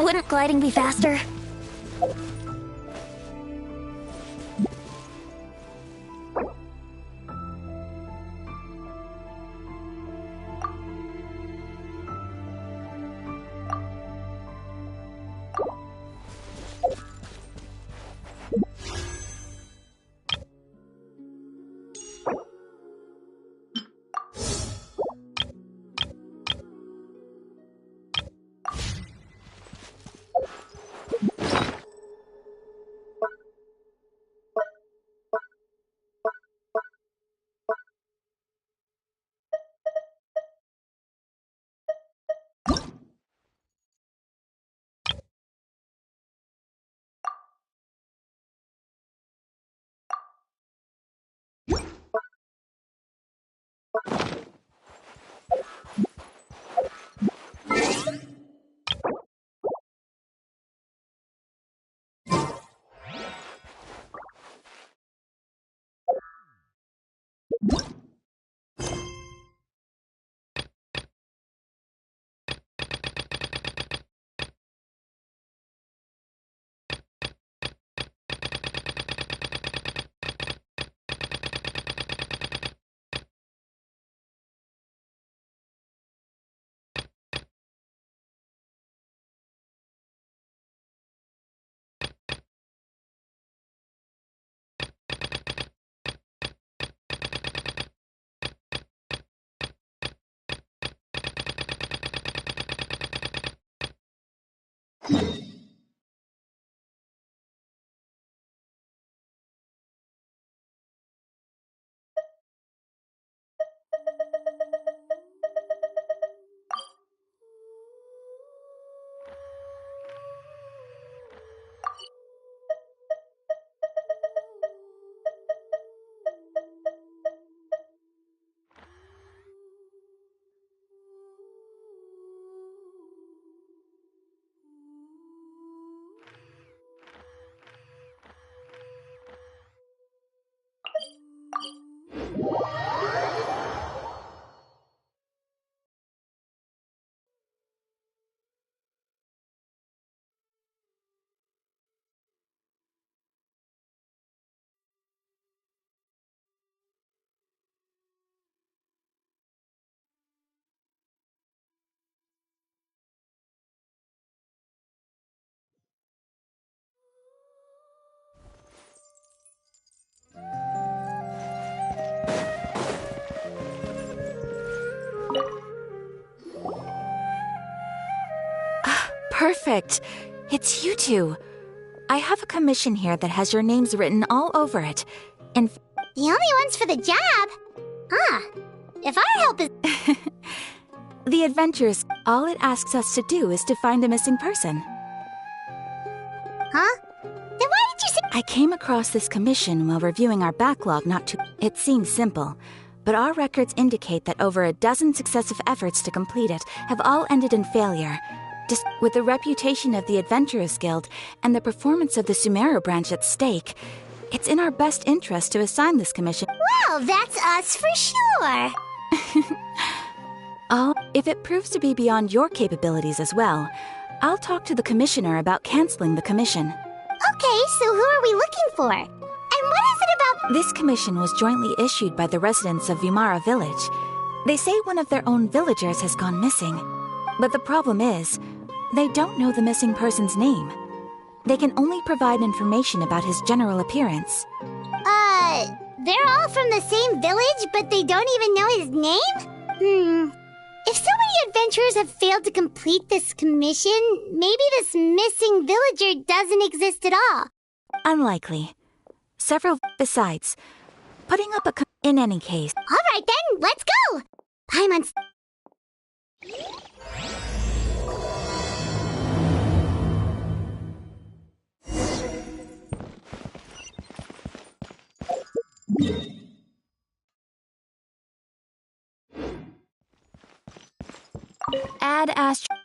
Wouldn't gliding be faster? Perfect. It's you two. I have a commission here that has your names written all over it. And The only ones for the job? Huh. If our help is... the adventures, all it asks us to do is to find a missing person. Huh? Then why did you say... I came across this commission while reviewing our backlog not too... It seems simple, but our records indicate that over a dozen successive efforts to complete it have all ended in failure. Just with the reputation of the Adventurers Guild and the performance of the Sumeru branch at stake, it's in our best interest to assign this commission. Well, that's us for sure. If it proves to be beyond your capabilities as well, I'll talk to the commissioner about canceling the commission. Okay, so who are we looking for? And what is it about... This commission was jointly issued by the residents of Vimara Village. They say one of their own villagers has gone missing. But the problem is, they don't know the missing person's name. They can only provide information about his general appearance. They're all from the same village, but they don't even know his name? If so many adventurers have failed to complete this commission, maybe this missing villager doesn't exist at all. Unlikely. Besides, putting up in any case. All right then, let's go! Paimon... Add Astro...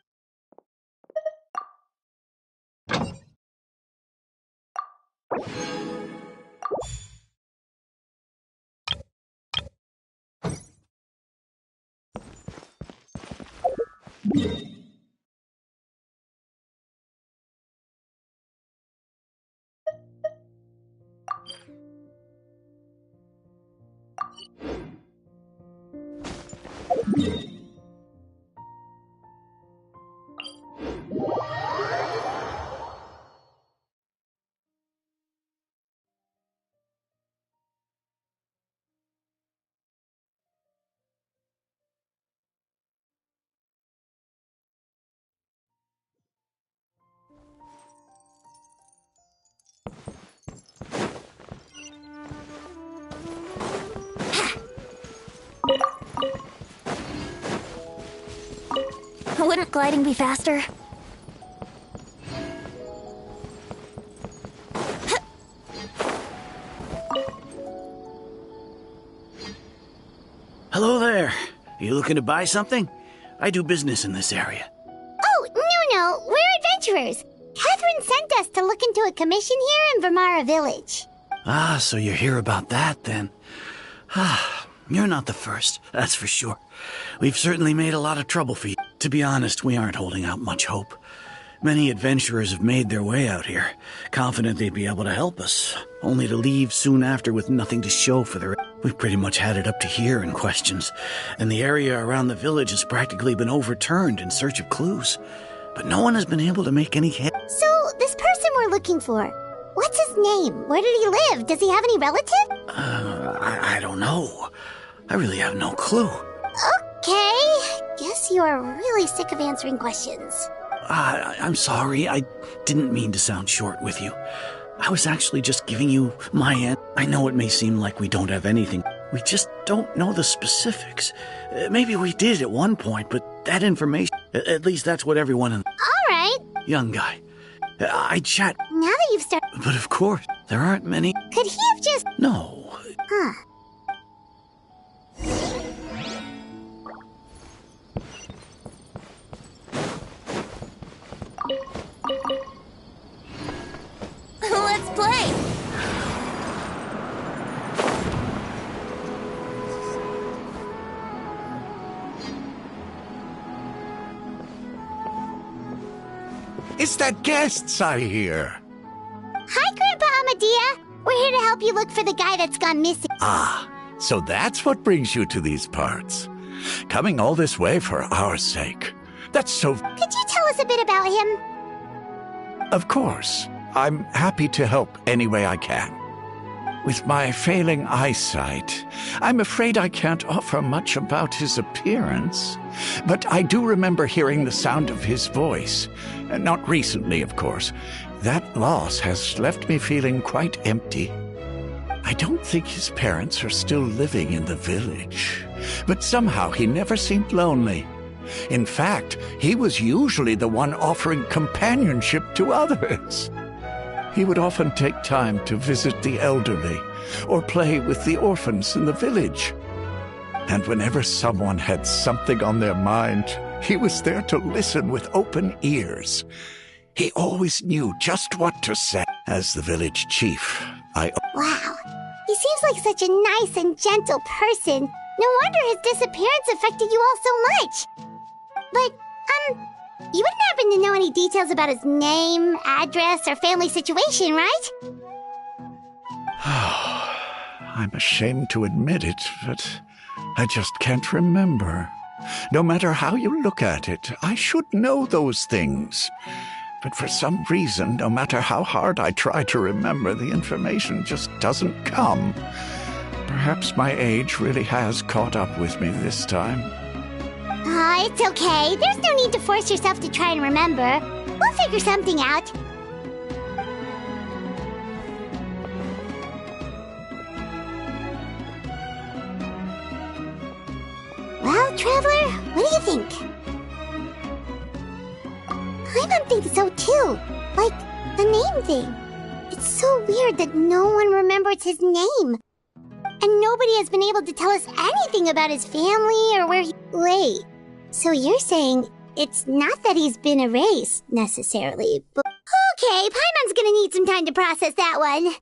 Wouldn't gliding be faster? Hello there. You looking to buy something? I do business in this area. Oh, no, we're adventurers. Catherine sent us to look into a commission here in Vermara Village. Ah, so you're here about that, then. Ah, you're not the first, that's for sure. We've certainly made a lot of trouble for you. To be honest, we aren't holding out much hope. Many adventurers have made their way out here, confident they'd be able to help us, only to leave soon after with nothing to show for their... We've pretty much had it up to here in questions, and the area around the village has practically been overturned in search of clues. But no one has been able to make any head. So, this person we're looking for, what's his name? Where did he live? Does he have any relative? I don't know. I really have no clue. Okay, guess you are really sick of answering questions. I'm sorry, I didn't mean to sound short with you. I was actually just giving you my end. I know it may seem like we don't have anything. We just don't know the specifics. Maybe we did at one point, but that information... At least that's what everyone in... All right. Young guy. I chat... Now that you've started... But of course, there aren't many... Could he have just... No. Huh. Let's play! It's the guests I hear. Hi, Grandpa Amadea. We're here to help you look for the guy that's gone missing. Ah, so that's what brings you to these parts. Coming all this way for our sake. That's so... Could you tell us a bit about him? Of course. I'm happy to help any way I can. With my failing eyesight, I'm afraid I can't offer much about his appearance. But I do remember hearing the sound of his voice. Not recently, of course. That loss has left me feeling quite empty. I don't think his parents are still living in the village. But somehow he never seemed lonely. In fact, he was usually the one offering companionship to others. He would often take time to visit the elderly or play with the orphans in the village. And whenever someone had something on their mind, he was there to listen with open ears. He always knew just what to say. As the village chief, Wow. He seems like such a nice and gentle person. No wonder his disappearance affected you all so much. But, you wouldn't happen to know any details about his name, address, or family situation, right? I'm ashamed to admit it, but I just can't remember. No matter how you look at it, I should know those things. But for some reason, no matter how hard I try to remember, the information just doesn't come. Perhaps my age really has caught up with me this time. It's okay. There's no need to force yourself to try and remember. We'll figure something out. Well, Traveler, what do you think? I think so too. Like, the name thing. It's so weird that no one remembers his name. And nobody has been able to tell us anything about his family or where he... Wait, so you're saying it's not that he's been erased, necessarily, but... Okay, Paimon's gonna need some time to process that one.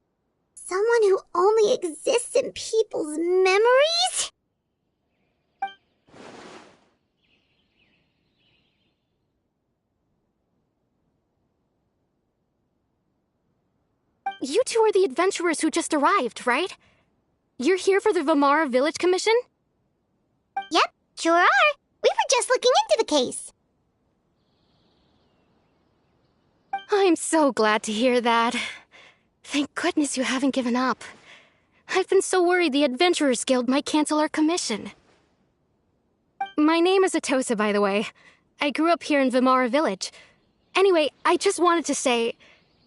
Someone who only exists in people's memories? You two are the adventurers who just arrived, right? You're here for the Vermara Village Commission? Yep, Sure are. We were just looking into the case. I'm so glad to hear that. Thank goodness you haven't given up. I've been so worried the Adventurers Guild might cancel our commission. My name is Atosa, by the way. I grew up here in Vimara Village. Anyway, I just wanted to say,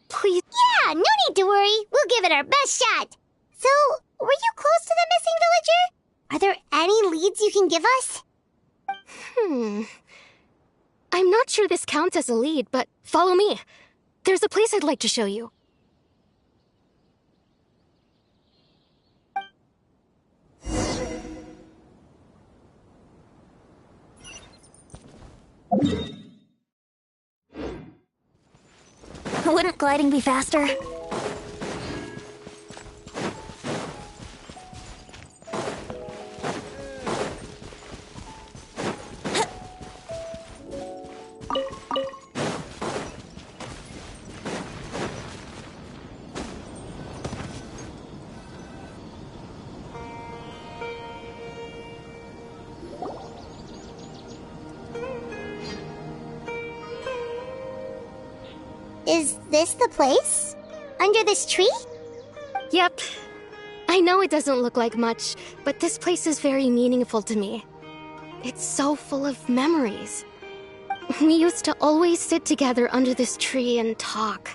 please... Yeah, no need to worry. We'll give it our best shot. So, were you close to the missing villager? Are there any leads you can give us? I'm not sure this counts as a lead, but follow me. There's a place I'd like to show you. Wouldn't gliding be faster? Is this the place? Under this tree? Yep. I know it doesn't look like much, but this place is very meaningful to me. It's so full of memories. We used to always sit together under this tree and talk.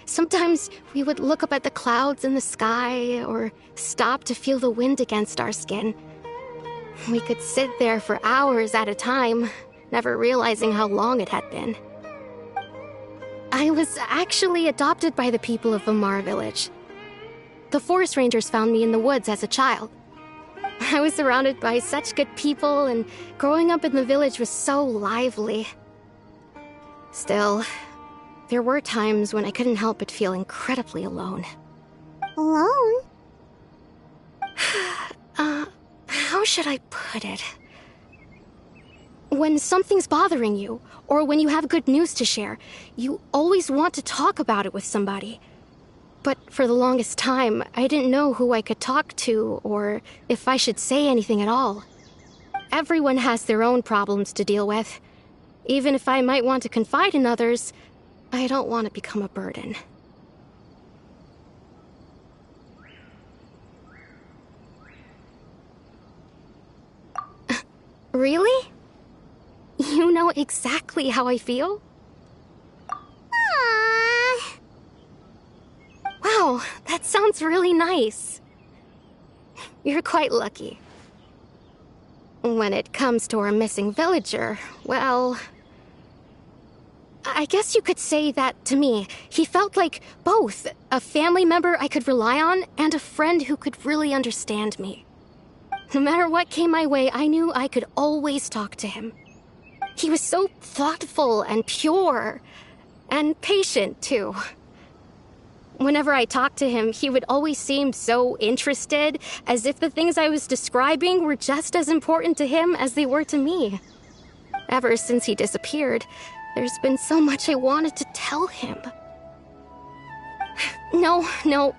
Sometimes we would look up at the clouds in the sky, or stop to feel the wind against our skin. We could sit there for hours at a time, never realizing how long it had been. I was actually adopted by the people of Vimara Village. The forest rangers found me in the woods as a child. I was surrounded by such good people, and growing up in the village was so lively. Still, there were times when I couldn't help but feel incredibly alone. Alone? How should I put it? When something's bothering you, or when you have good news to share, you always want to talk about it with somebody. But for the longest time, I didn't know who I could talk to, or if I should say anything at all. Everyone has their own problems to deal with. Even if I might want to confide in others, I don't want to become a burden. Really? You know exactly how I feel? Aww. Wow, that sounds really nice. You're quite lucky. When it comes to our missing villager, well... I guess you could say that to me. He felt like both a family member I could rely on and a friend who could really understand me. No matter what came my way, I knew I could always talk to him. He was so thoughtful and pure, and patient, too. Whenever I talked to him, he would always seem so interested, as if the things I was describing were just as important to him as they were to me. Ever since he disappeared, there's been so much I wanted to tell him. No,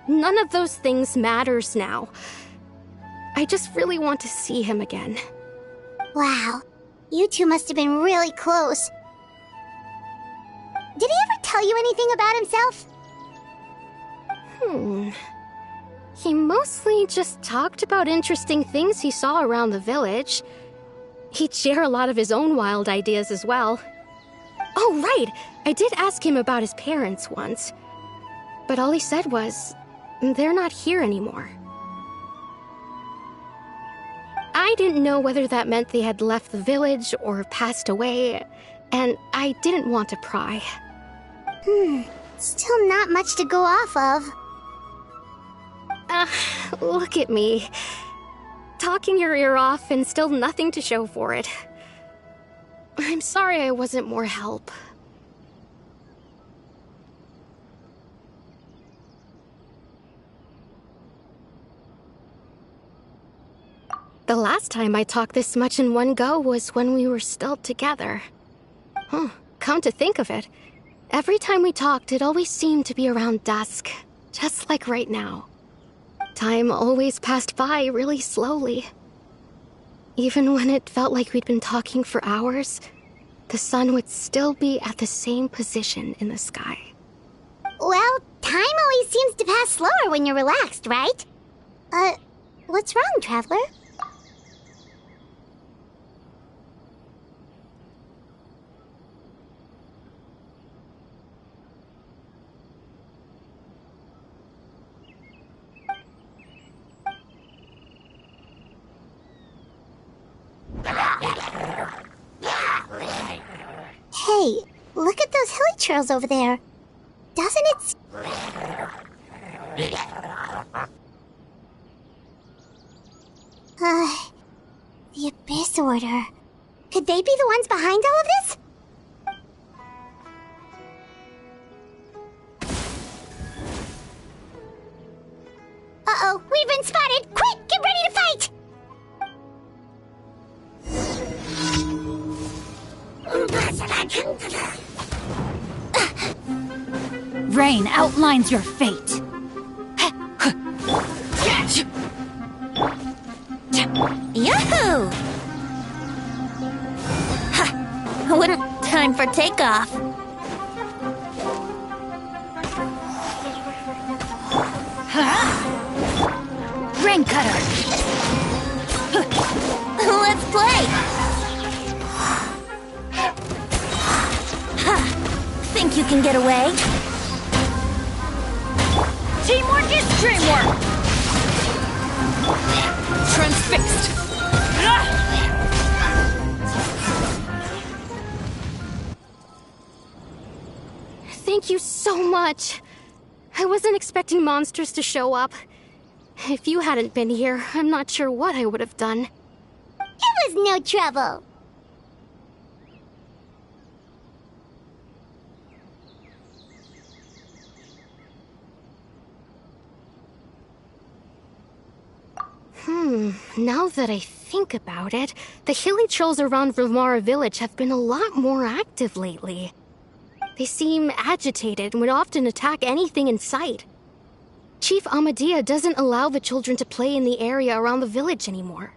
none of those things matters now. I just really want to see him again. Wow. You two must have been really close. Did he ever tell you anything about himself? He mostly just talked about interesting things he saw around the village. He'd share a lot of his own wild ideas as well. Oh, right! I did ask him about his parents once. But all he said was, they're not here anymore. I didn't know whether that meant they had left the village or passed away, and I didn't want to pry. Still not much to go off of. Look at me. Talking your ear off and still nothing to show for it. I'm sorry I wasn't more help. The last time I talked this much in one go was when we were still together. Come to think of it, every time we talked, it always seemed to be around dusk, just like right now. Time always passed by really slowly. Even when it felt like we'd been talking for hours, the sun would still be at the same position in the sky. Well, time always seems to pass slower when you're relaxed, right? What's wrong, Traveler? Hey, look at those hilly trails over there. Doesn't it... The Abyss Order. Could they be the ones behind all of this? Uh-oh, we've been spotted! Quick, get ready to fight! Rain outlines your fate. Yahoo! Wouldn't time for takeoff. Rain cutter. Let's play. Think you can get away? Teamwork is dreamwork. Transfixed. Thank you so much. I wasn't expecting monsters to show up. If you hadn't been here, I'm not sure what I would have done. It was no trouble. Now that I think about it, the hilly trolls around Vilmara village have been a lot more active lately. They seem agitated and would often attack anything in sight. Chief Amadea doesn't allow the children to play in the area around the village anymore.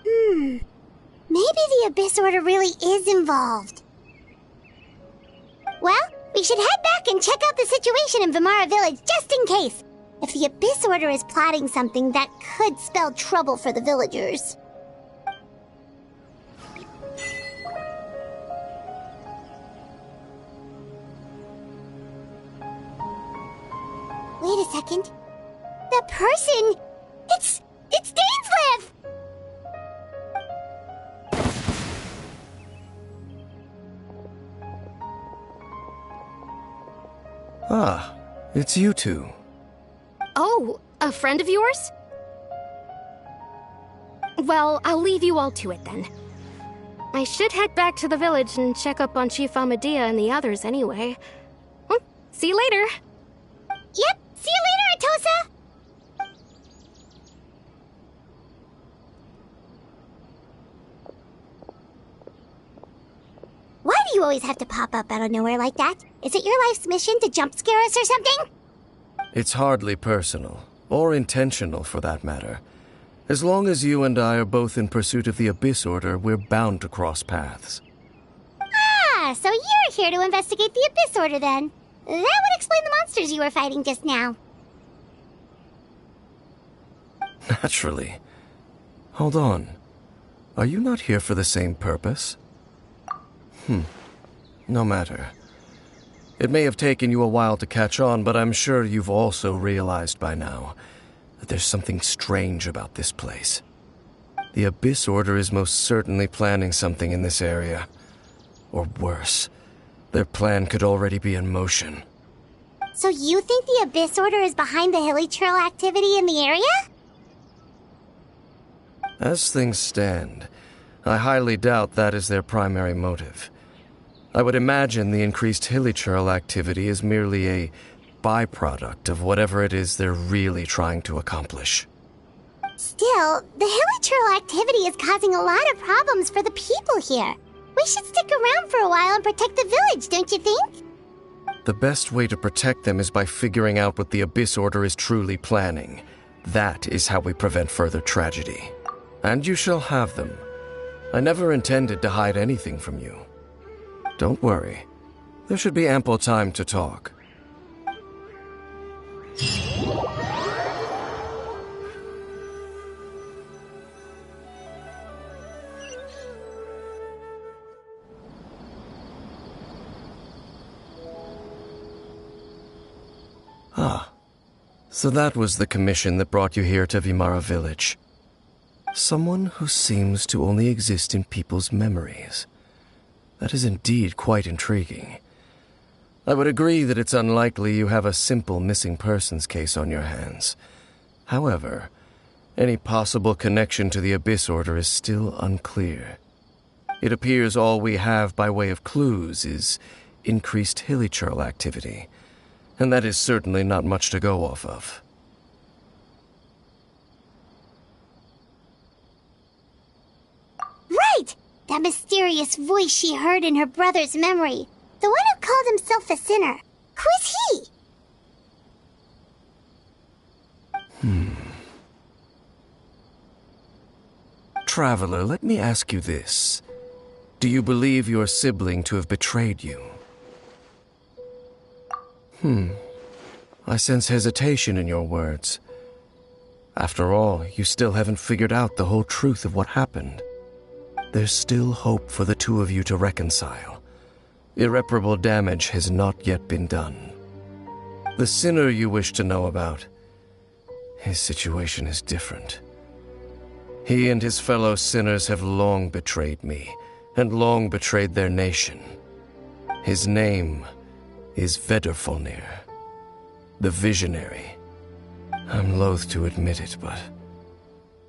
Maybe the Abyss Order really is involved. Well, we should head back and check out the situation in Vilmara village just in case. If the Abyss Order is plotting something, that could spell trouble for the villagers. Wait a second. That person... It's Dainsleif! Ah, it's you two. Oh, a friend of yours? Well, I'll leave you all to it then. I should head back to the village and check up on Chief Amadea and the others anyway. Well, see you later. Yep, see you later, Atosa! Why do you always have to pop up out of nowhere like that? Is it your life's mission to jump scare us or something? It's hardly personal, or intentional for that matter. As long as you and I are both in pursuit of the Abyss Order, we're bound to cross paths. Ah, so you're here to investigate the Abyss Order then. That would explain the monsters you were fighting just now. Naturally. Hold on. Are you not here for the same purpose? No matter. It may have taken you a while to catch on, but I'm sure you've also realized by now that there's something strange about this place. The Abyss Order is most certainly planning something in this area. Or worse, their plan could already be in motion. So you think the Abyss Order is behind the hilly trail activity in the area? As things stand, I highly doubt that is their primary motive. I would imagine the increased hilly trail activity is merely a byproduct of whatever it is they're really trying to accomplish. Still, the hilly trail activity is causing a lot of problems for the people here. We should stick around for a while and protect the village, don't you think? The best way to protect them is by figuring out what the Abyss Order is truly planning. That is how we prevent further tragedy. And you shall have them. I never intended to hide anything from you. Don't worry. There should be ample time to talk. Ah, so that was the commission that brought you here to Vimara Village. Someone who seems to only exist in people's memories. That is indeed quite intriguing. I would agree that it's unlikely you have a simple missing persons case on your hands. However, any possible connection to the Abyss Order is still unclear. It appears all we have by way of clues is increased hilichurl activity, and that is certainly not much to go off of. Right! That mysterious voice she heard in her brother's memory. The one who called himself a sinner. Who is he? Traveler, let me ask you this. Do you believe your sibling to have betrayed you? I sense hesitation in your words. After all, you still haven't figured out the whole truth of what happened. There's still hope for the two of you to reconcile. Irreparable damage has not yet been done. The sinner you wish to know about, his situation is different. He and his fellow sinners have long betrayed me, and long betrayed their nation. His name is Vedrfolnir, the Visionary. I'm loath to admit it, but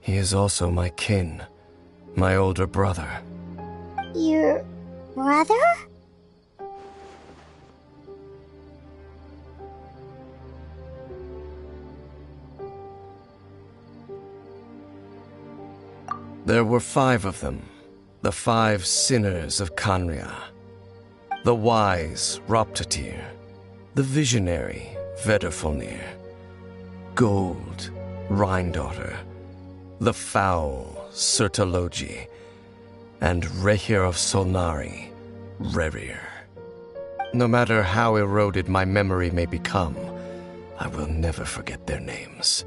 he is also my kin, my older brother. Your brother? There were 5 of them, the 5 sinners of Kanria. The wise Roptatir, the visionary Vedrfolnir, Gold Rhindaughter, the foul Sertologi, and Rehir of Solnari, Rerir. No matter how eroded my memory may become, I will never forget their names.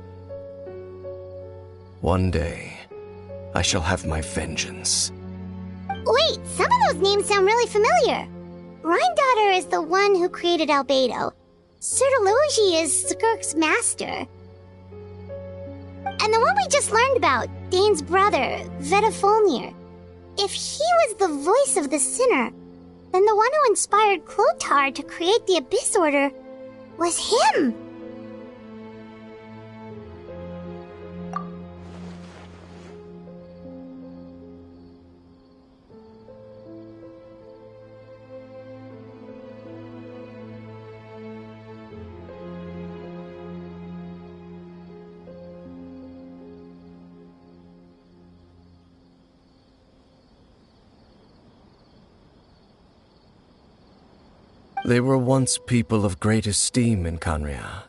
One day, I shall have my vengeance. Wait, some of those names sound really familiar. Rhindaughter is the one who created Albedo. Sertologi is Skirk's master. And the one we just learned about, Dane's brother, Vedrfolnir. If he was the voice of the sinner, then the one who inspired Clothar to create the Abyss Order was him. They were once people of great esteem in Kanria,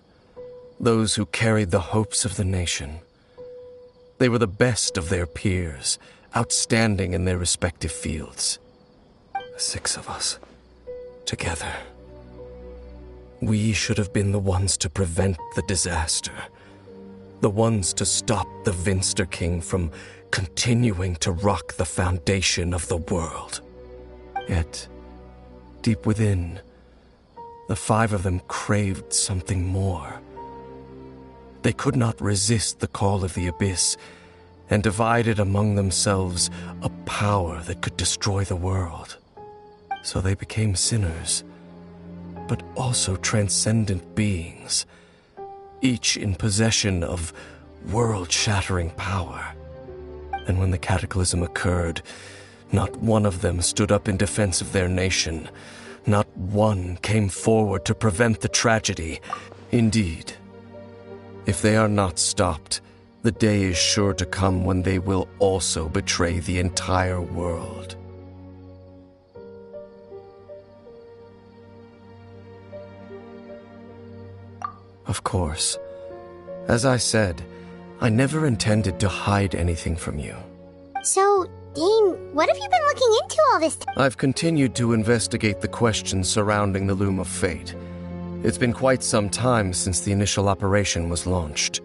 those who carried the hopes of the nation. They were the best of their peers, outstanding in their respective fields. The 6 of us, together. We should have been the ones to prevent the disaster, the ones to stop the Vinster King from continuing to rock the foundation of the world. Yet, deep within, the 5 of them craved something more. They could not resist the call of the Abyss, and divided among themselves a power that could destroy the world. So they became sinners, but also transcendent beings, each in possession of world-shattering power. And when the cataclysm occurred, not one of them stood up in defense of their nation. Not one came forward to prevent the tragedy. Indeed, if they are not stopped, the day is sure to come when they will also betray the entire world. Of course, as I said, I never intended to hide anything from you. So, Dane, what have you been looking into all this time? I've continued to investigate the questions surrounding the Loom of Fate. It's been quite some time since the initial operation was launched.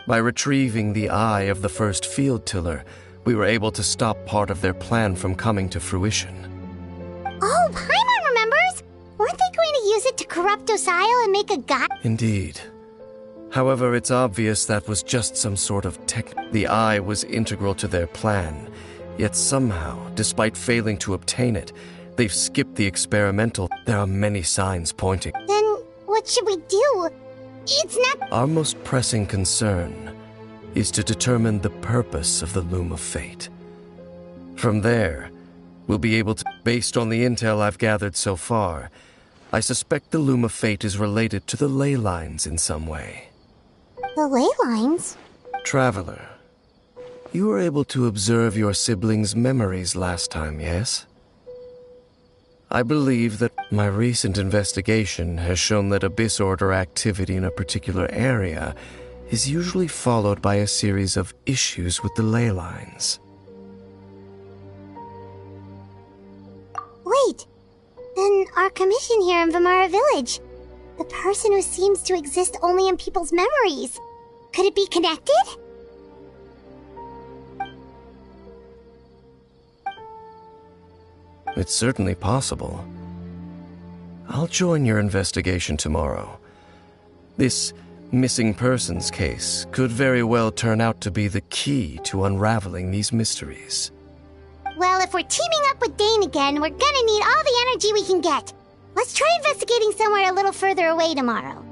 By retrieving the eye of the first field tiller, we were able to stop part of their plan from coming to fruition. Oh, Paimon remembers! Weren't they going to use it to corrupt Osile and make a god? Indeed. However, it's obvious that was just some sort of tech. The eye was integral to their plan, yet somehow, despite failing to obtain it, they've skipped the experimental. There are many signs pointing. Then what should we do? It's not... Our most pressing concern is to determine the purpose of the Loom of Fate. From there, we'll be able to... Based on the intel I've gathered so far, I suspect the Loom of Fate is related to the ley lines in some way. The ley lines? Traveler, you were able to observe your siblings' memories last time, yes? I believe that my recent investigation has shown that Abyss Order activity in a particular area is usually followed by a series of issues with the ley lines. Wait, then our commission here in Vimara Village, the person who seems to exist only in people's memories, could it be connected? It's certainly possible. I'll join your investigation tomorrow. This missing persons case could very well turn out to be the key to unraveling these mysteries. Well, if we're teaming up with Dane again, we're gonna need all the energy we can get. Let's try investigating somewhere a little further away tomorrow.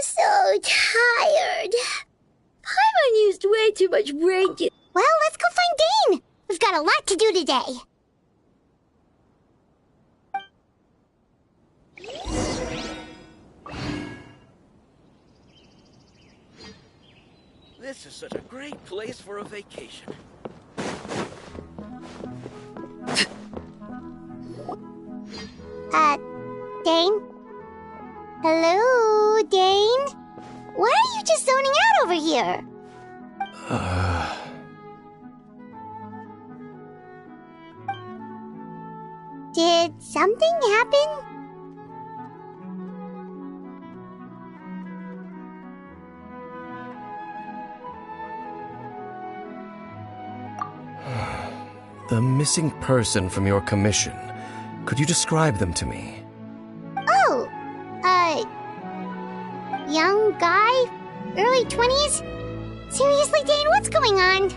So tired. Paimon used way too much brain juice. Well, let's go find Dane. We've got a lot to do today. This is such a great place for a vacation. Dane? Hello, Dane? Why are you just zoning out over here? Did something happen? The missing person from your commission. Could you describe them to me? Oh, young guy? Early 20s? Seriously, Dane, what's going on?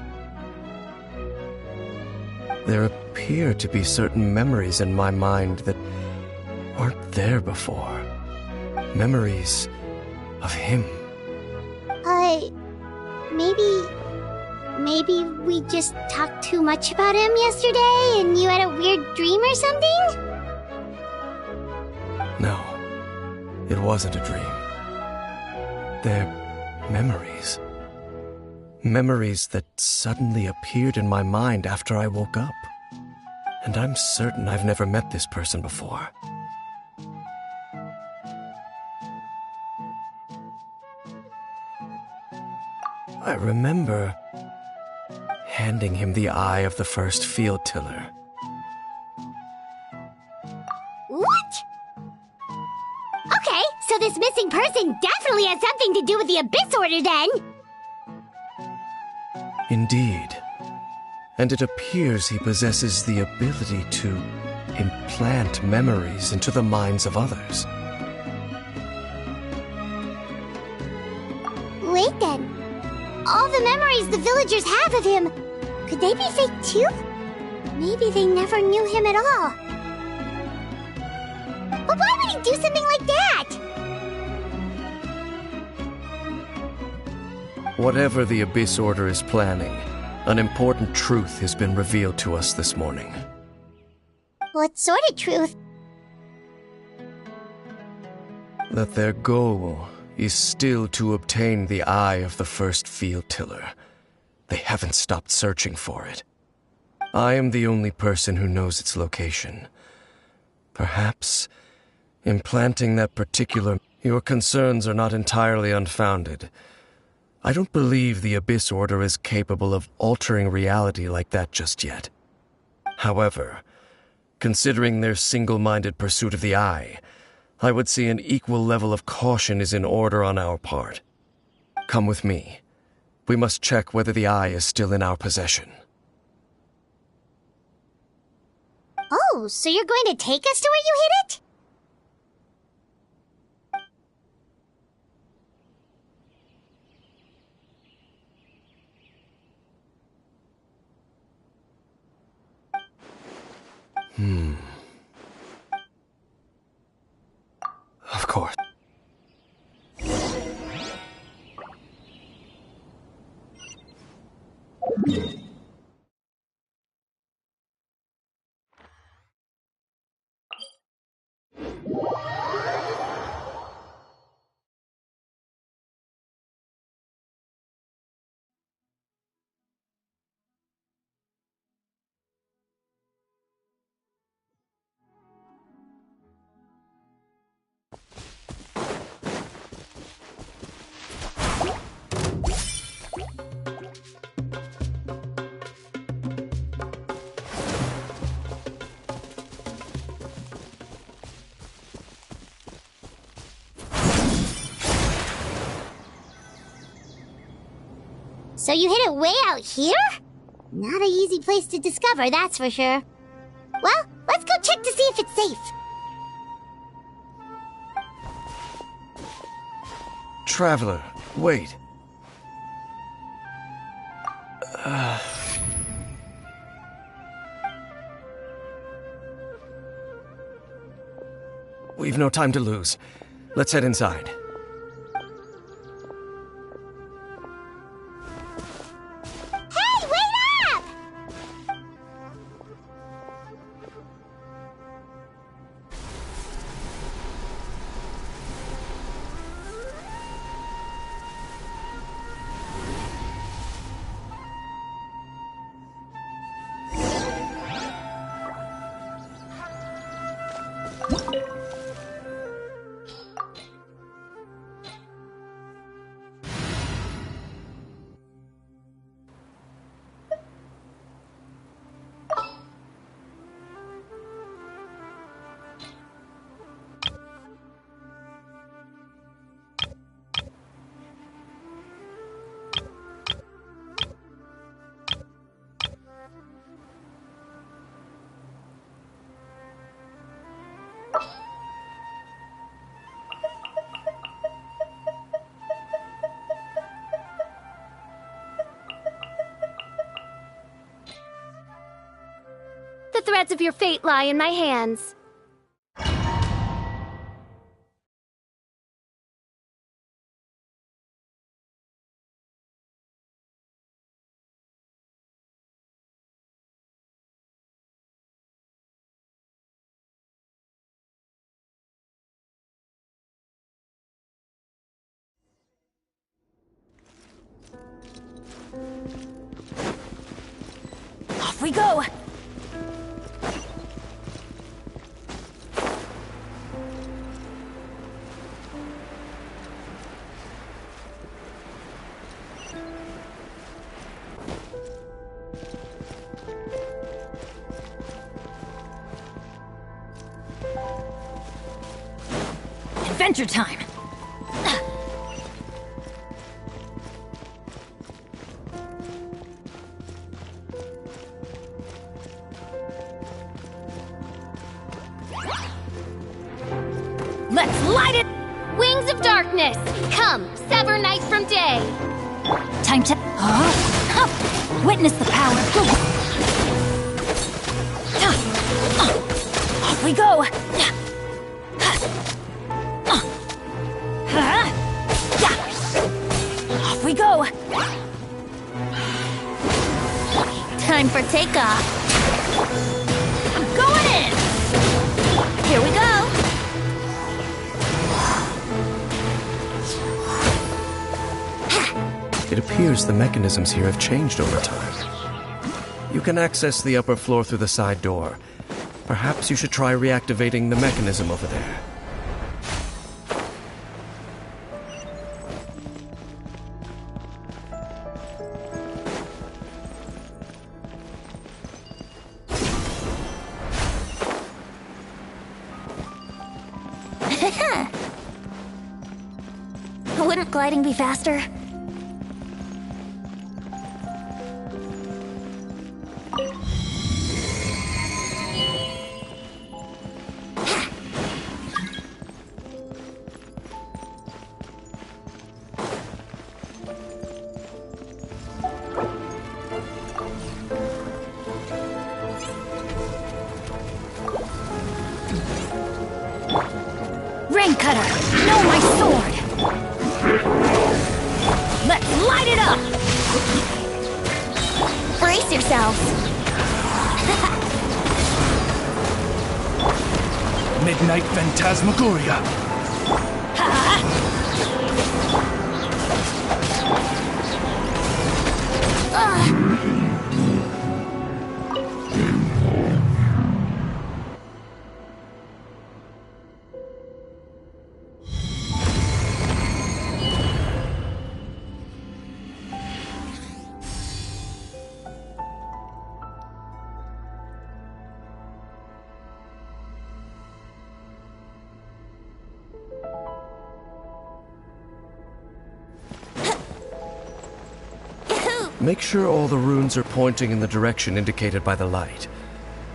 There appear to be certain memories in my mind that weren't there before. Memories of him. Maybe we just talked too much about him yesterday and you had a weird dream or something? No, it wasn't a dream. They're memories. Memories that suddenly appeared in my mind after I woke up. And I'm certain I've never met this person before. I remember handing him the eye of the first field tiller. What? Okay, so this missing person definitely has something to do with the Abyss Order then! Indeed. And it appears he possesses the ability to implant memories into the minds of others. Wait then. All the memories the villagers have of him, could they be fake too? Maybe they never knew him at all. But why would he do something like that? Whatever the Abyss Order is planning, an important truth has been revealed to us this morning. What sort of truth? That their goal is still to obtain the eye of the first field tiller. They haven't stopped searching for it. I am the only person who knows its location. Perhaps implanting that particular... Your concerns are not entirely unfounded. I don't believe the Abyss Order is capable of altering reality like that just yet. However, considering their single-minded pursuit of the Eye, I would say an equal level of caution is in order on our part. Come with me. We must check whether the Eye is still in our possession. Oh, so you're going to take us to where you hid it? Of course. So you hid it way out here? Not an easy place to discover, that's for sure. Well, let's go check to see if it's safe. Traveler, wait. We've no time to lose. Let's head inside. Hey, wait up! The threads of your fate lie in my hands. Off we go! Adventure time! Let's light it! Wings of darkness! Come, sever night from day! Time to... Huh? Witness the power! Off we go! Off we go! Time for takeoff. I'm going in! Here we go. It appears the mechanisms here have changed over time. You can access the upper floor through the side door. Perhaps you should try reactivating the mechanism over there. Wouldn't gliding be faster? Rain Cutter, know my sword! Let's light it up! Brace yourselves! Midnight Phantasmagoria! Make sure all the runes are pointing in the direction indicated by the light.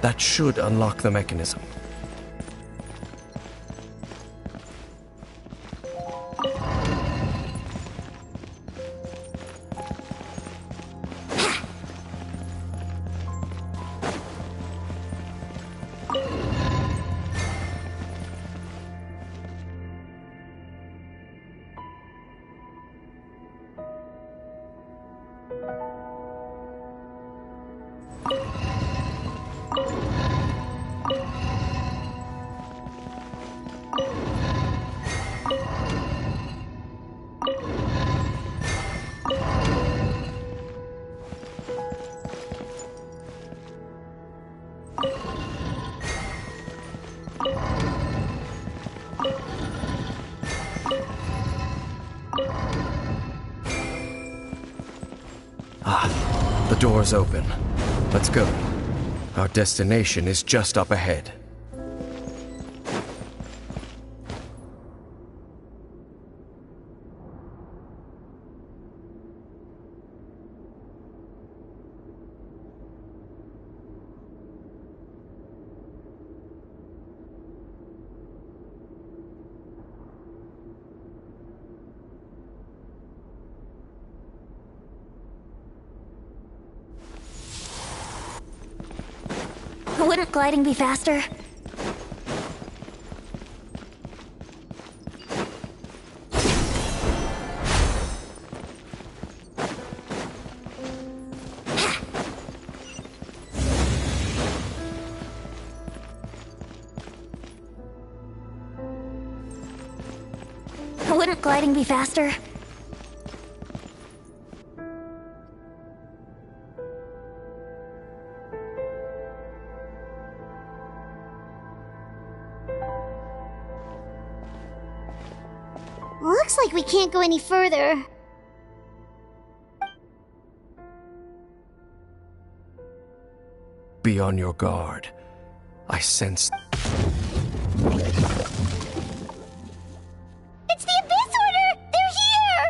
That should unlock the mechanism. The door's open. Let's go. Our destination is just up ahead. Wouldn't gliding be faster? Wouldn't gliding be faster? Looks like we can't go any further. Be on your guard. I sense... It's the Abyss Order! They're here!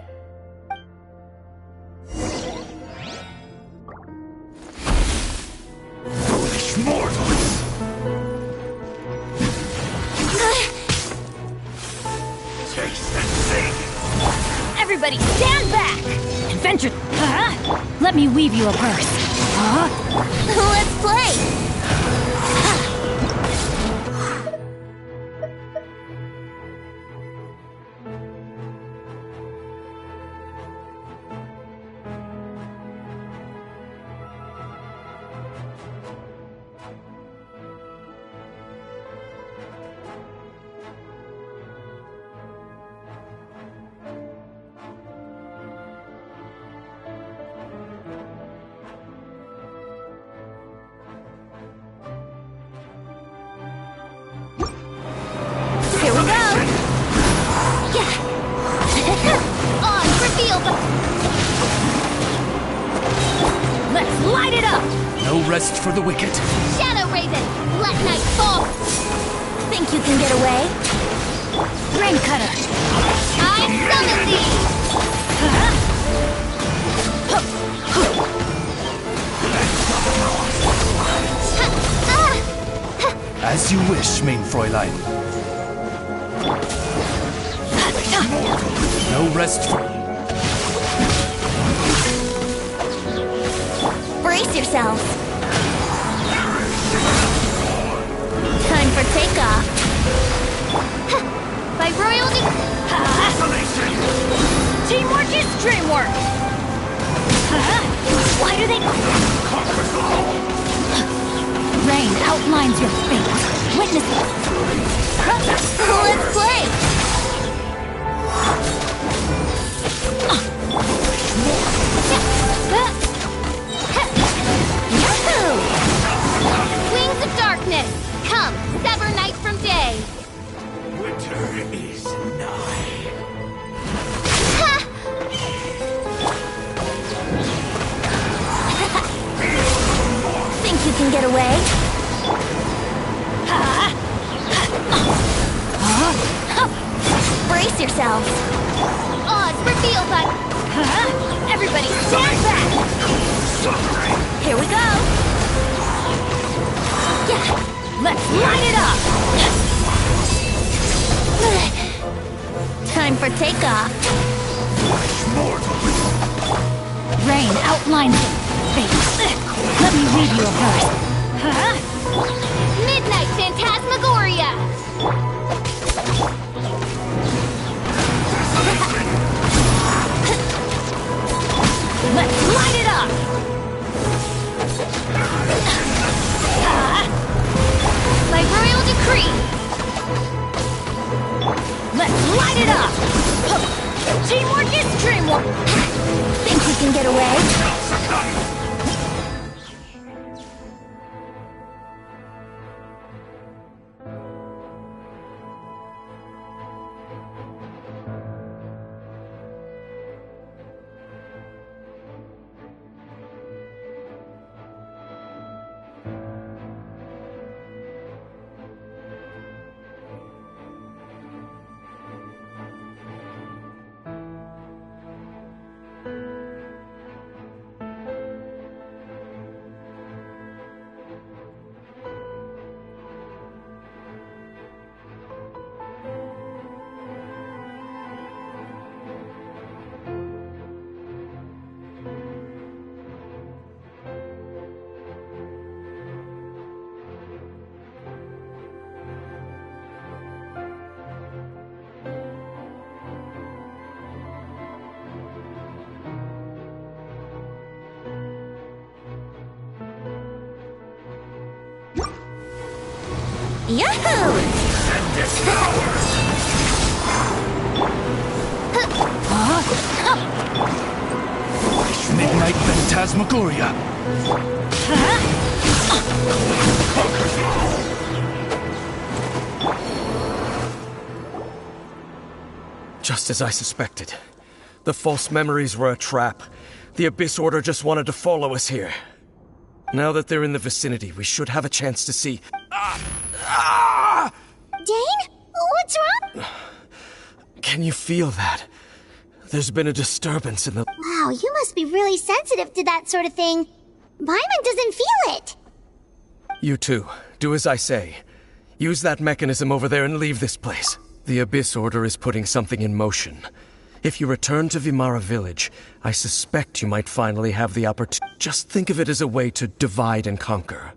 Foolish mortals! Taste and see! Everybody stand back! Adventure... Let me weave you a purse. Let's play! No rest for the wicked. Shadow Raven, let night fall. Think you can get away? Rain Cutter! I summon thee! As you wish, main Fräulein. No rest for... Brace yourselves. Time for takeoff. By royal Teamwork is dreamwork! Why do they... Rain outlines your fate. Witness it! Let's play! Yahoo! wings of darkness! Come, sever night from day! Winter is nigh. Think you can get away? Brace yourselves. Odds reveal by... Everybody stand back! Here we go. Let's light it up! Time for takeoff. Rain outlines your fate. Let me read you a verse. Midnight Phantasmagoria! Let's light it up! By royal decree! Let's light it up! Teamwork is dreamwork! Think you can get away? Yahoo! Midnight Phantasmagoria. Just as I suspected. The false memories were a trap. The Abyss Order just wanted to follow us here. Now that they're in the vicinity, we should have a chance to see... Dane? What's wrong? Can you feel that? There's been a disturbance in the... Wow, you must be really sensitive to that sort of thing. Paimon doesn't feel it. You too. Do as I say. Use that mechanism over there and leave this place. The Abyss Order is putting something in motion. If you return to Vimara Village, I suspect you might finally have the opportunity. Just think of it as a way to divide and conquer.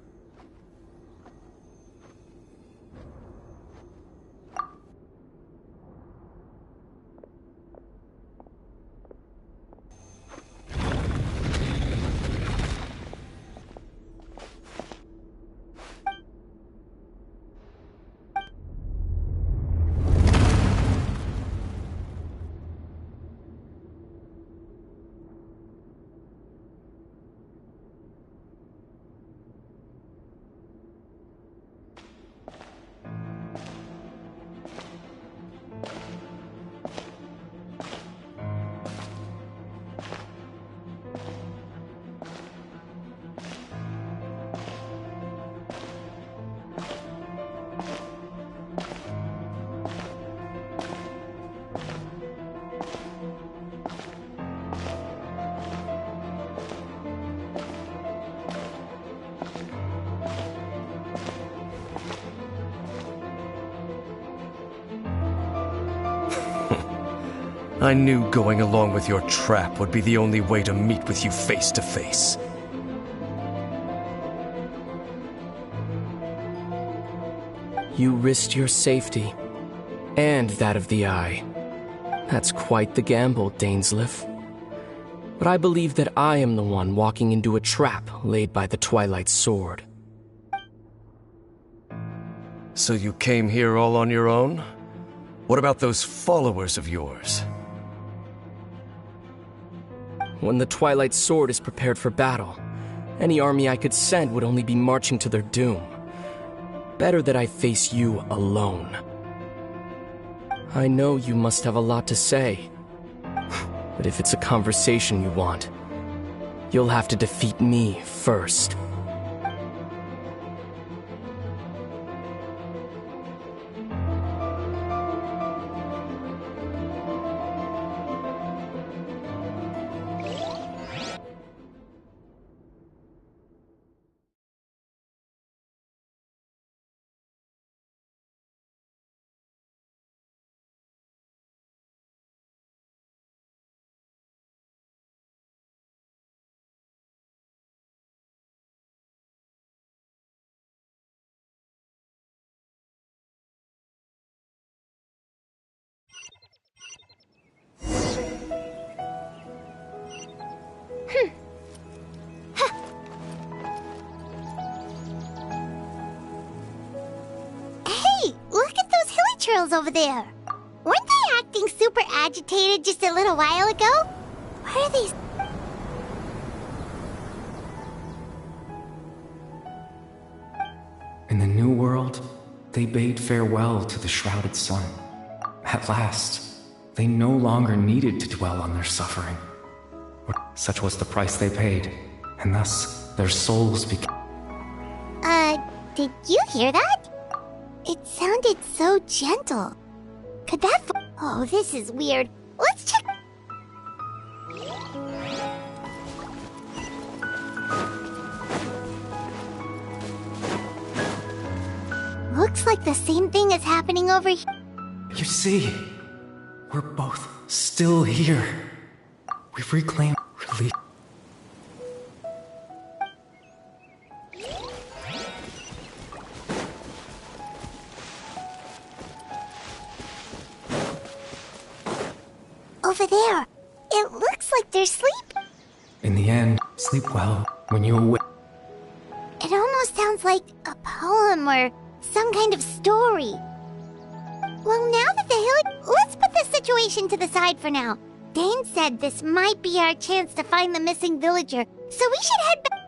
I knew going along with your trap would be the only way to meet with you face to face. You risked your safety, and that of the Eye. That's quite the gamble, Dainsleif. But I believe that I am the one walking into a trap laid by the Twilight Sword. So you came here all on your own? What about those followers of yours? When the Twilight Sword is prepared for battle, any army I could send would only be marching to their doom. Better that I face you alone. I know you must have a lot to say, but if it's a conversation you want, you'll have to defeat me first. Over there. Weren't they acting super agitated just a little while ago? Why are they... In the New World, they bade farewell to the shrouded sun. At last, they no longer needed to dwell on their suffering. Such was the price they paid, and thus their souls became... Did you hear that? It sounded so gentle. Could that... Oh, this is weird. Let's check... Looks like the same thing is happening over here. You see, we're both still here. We've reclaimed relief. Over there. It looks like they're sleeping. In the end, sleep well when you awake. It almost sounds like a poem or some kind of story. Well, now that the hill... Let's put this situation to the side for now. Dane said this might be our chance to find the missing villager, so we should head back...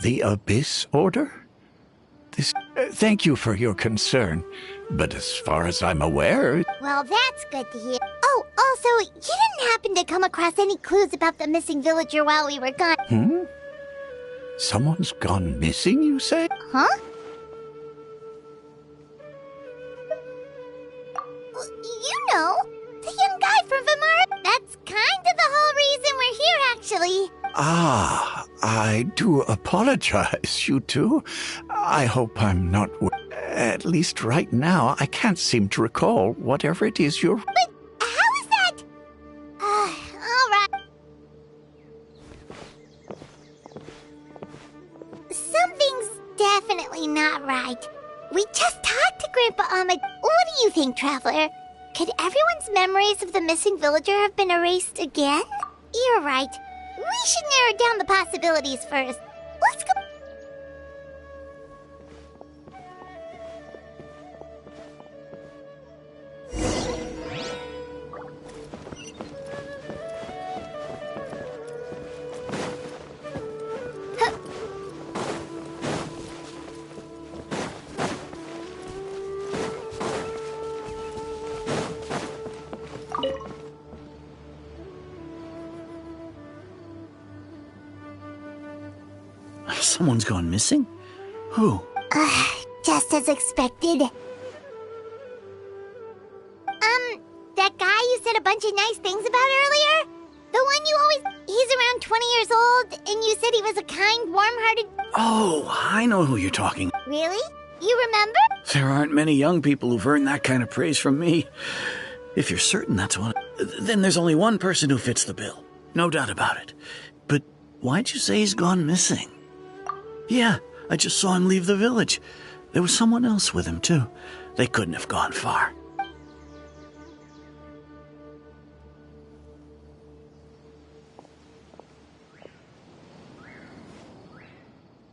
The Abyss Order? Thank you for your concern, but as far as I'm aware... Well, that's good to hear. Oh, also, you didn't happen to come across any clues about the missing villager while we were gone? Someone's gone missing, you say? Huh? You know, the young guy from Vimara. That's kind of the whole reason we're here, actually. Ah, I do apologize, you two. I hope I'm not... At least right now, I can't seem to recall whatever it is you're... But how is that? All right. Something's definitely not right. We just talked to Grandpa Ahmed. What do you think, Traveler? Could everyone's memories of the missing villager have been erased again? You're right. We should narrow down the possibilities first. Let's go. Someone's gone missing? Who? Just as expected. That guy you said a bunch of nice things about earlier? The one you always... He's around 20 years old, and you said he was a kind, warm-hearted... Oh, I know who you're talking. Really? You remember? There aren't many young people who've earned that kind of praise from me. If you're certain that's one, then there's only one person who fits the bill. No doubt about it. But why'd you say he's gone missing? Yeah, I just saw him leave the village. There was someone else with him, too. They couldn't have gone far.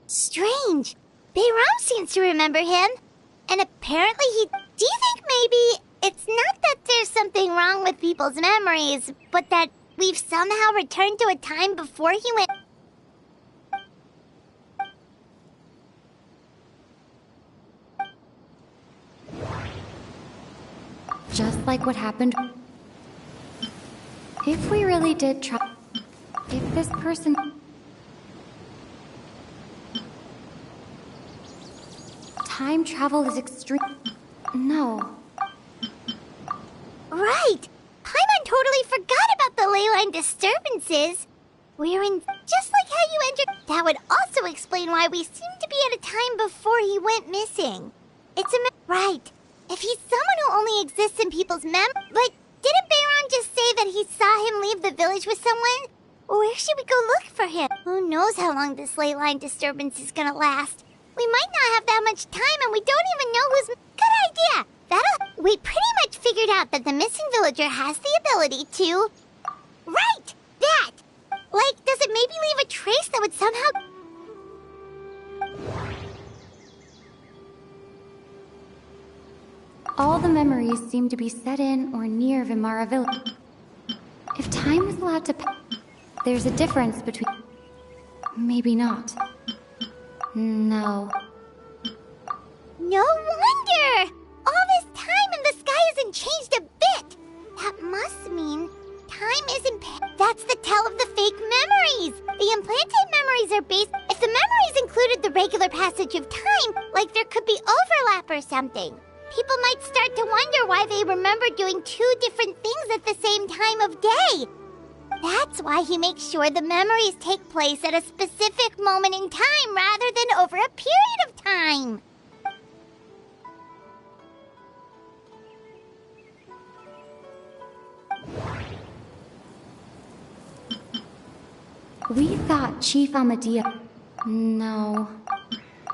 Strange. Bayram seems to remember him. And apparently he... Do you think maybe it's not that there's something wrong with people's memories, but that we've somehow returned to a time before he went... Just like what happened. If we really did try... If this person... Time travel is extreme... No. Right! Paimon totally forgot about the ley line disturbances. We're in... Just like how you entered... That would also explain why we seem to be at a time before he went missing. It's a... Right. If he's someone who only exists in people's But didn't Bayron just say that he saw him leave the village with someone? Where should we go look for him? Who knows how long this ley line disturbance is gonna last? We might not have that much time, and we don't even know who's... Good idea! We pretty much figured out that the missing villager has the ability to... Right! That! Like, does it maybe leave a trace that would somehow... All the memories seem to be set in or near Vimara village. If time is allowed to pass, there's a difference between... Maybe not. No. No wonder! All this time and the sky hasn't changed a bit! That must mean time isn't... That's the tell of the fake memories! The implanted memories are based... If the memories included the regular passage of time, like there could be overlap or something. People might start to wonder why they remember doing two different things at the same time of day. That's why he makes sure the memories take place at a specific moment in time rather than over a period of time. We thought Chief Amadea... No.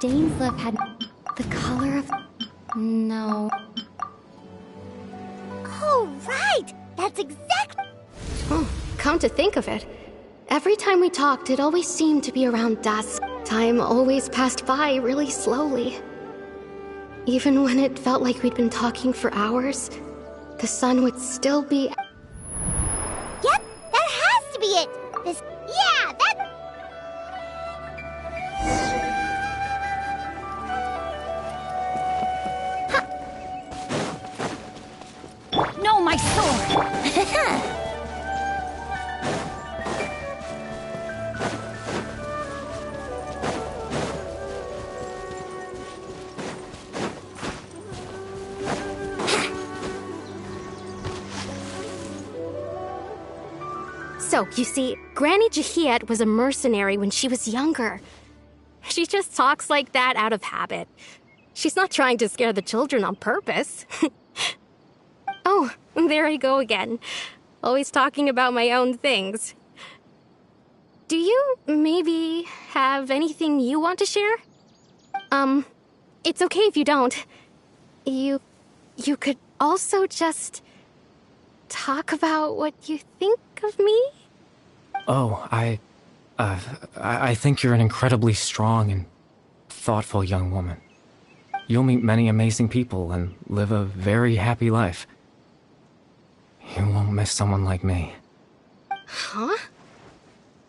Dainsleif had... The color of... No. Oh, right! That's exactly... Oh, come to think of it, every time we talked, it always seemed to be around dusk. Time always passed by really slowly. Even when it felt like we'd been talking for hours, the sun would still be... Yep, that has to be it! This... Yeah, that... No, my sword! So, you see, Granny Jahiet was a mercenary when she was younger. She just talks like that out of habit. She's not trying to scare the children on purpose. Oh, there I go again. Always talking about my own things. Do you maybe have anything you want to share? It's okay if you don't. You could also just talk about what you think of me? Oh, I think you're an incredibly strong and thoughtful young woman. You'll meet many amazing people and live a very happy life. You won't miss someone like me. Huh?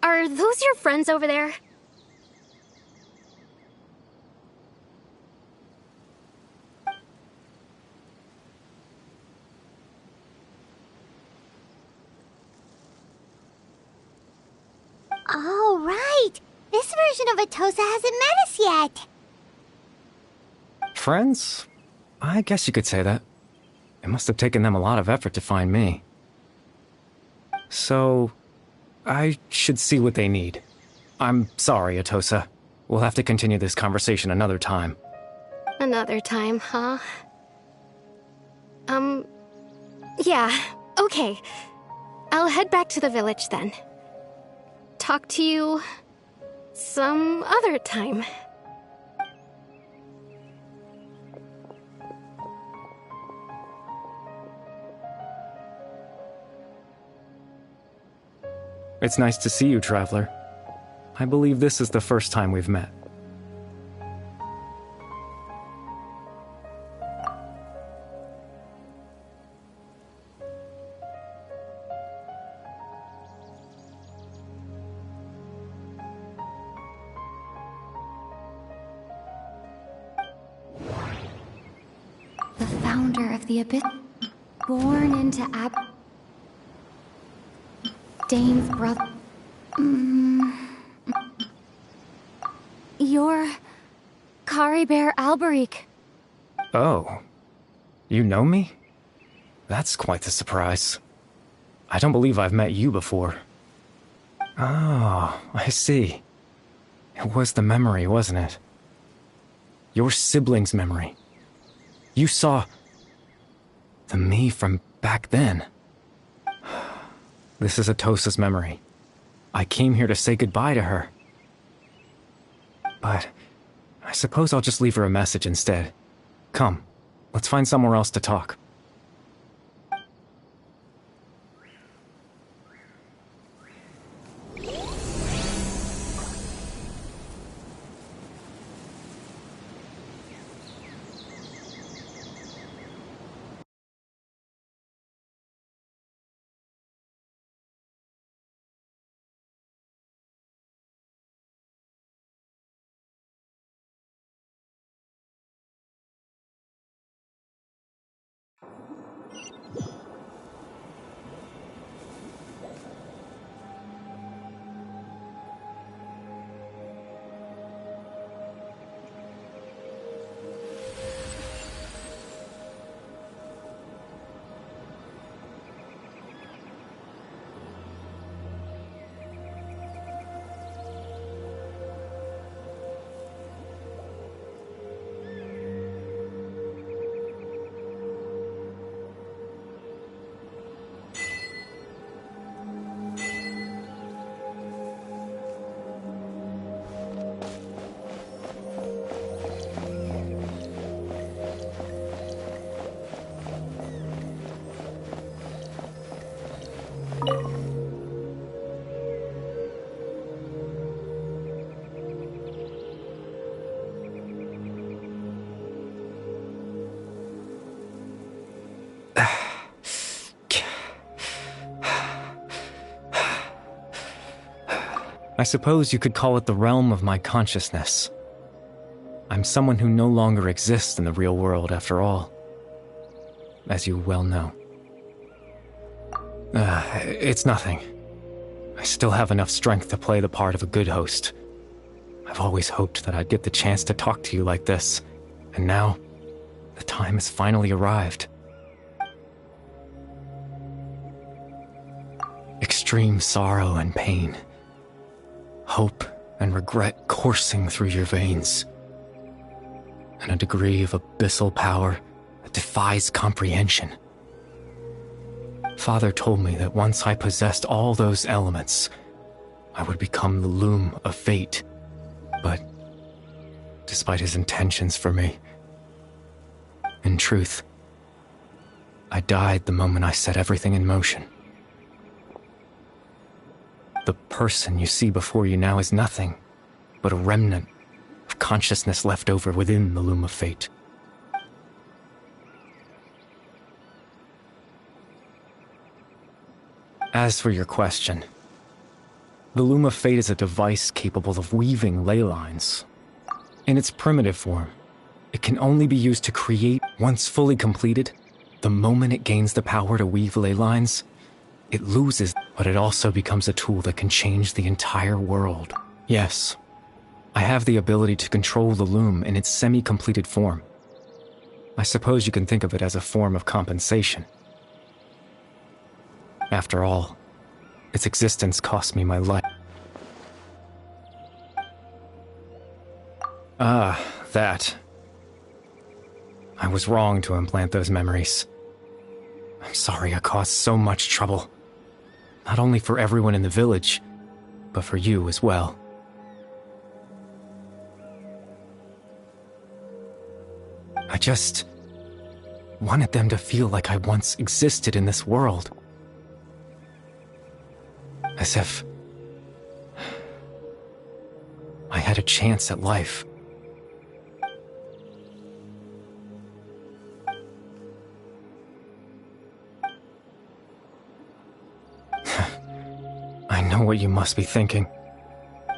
Are those your friends over there? Oh, right! this version of Atosa hasn't met us yet. Friends? I guess you could say that. It must have taken them a lot of effort to find me. So, I should see what they need. I'm sorry, Atosa. We'll have to continue this conversation another time. Another time, huh? Yeah, okay. I'll head back to the village then. Talk to you some other time. It's nice to see you, Traveler. I believe this is the first time we've met. The founder of the Abyss, born into Dane's brother. You're Caribert Alberic. Oh. You know me? That's quite the surprise. I don't believe I've met you before. Oh, I see. It was the memory, wasn't it? Your sibling's memory. You saw the me from back then. This is Atosa's memory. I came here to say goodbye to her. But I suppose I'll just leave her a message instead. Come, let's find somewhere else to talk. I suppose you could call it the realm of my consciousness. I'm someone who no longer exists in the real world, after all. As you well know. It's nothing. I still have enough strength to play the part of a good host. I've always hoped that I'd get the chance to talk to you like this, and now, the time has finally arrived. Extreme sorrow and pain. Hope and regret coursing through your veins. And a degree of abyssal power that defies comprehension. Father told me that once I possessed all those elements, I would become the loom of fate. But, despite his intentions for me, in truth, I died the moment I set everything in motion. The person you see before you now is nothing but a remnant of consciousness left over within the loom of fate. As for your question, the loom of fate is a device capable of weaving ley lines. In its primitive form, it can only be used to create. Once fully completed, the moment it gains the power to weave ley lines, it loses, but it also becomes a tool that can change the entire world. Yes, I have the ability to control the loom in its semi-completed form. I suppose you can think of it as a form of compensation. After all, its existence cost me my life. Ah, that. I was wrong to implant those memories. I'm sorry I caused so much trouble. Not only for everyone in the village, but for you as well. I just wanted them to feel like I once existed in this world. As if I had a chance at life. I know what you must be thinking.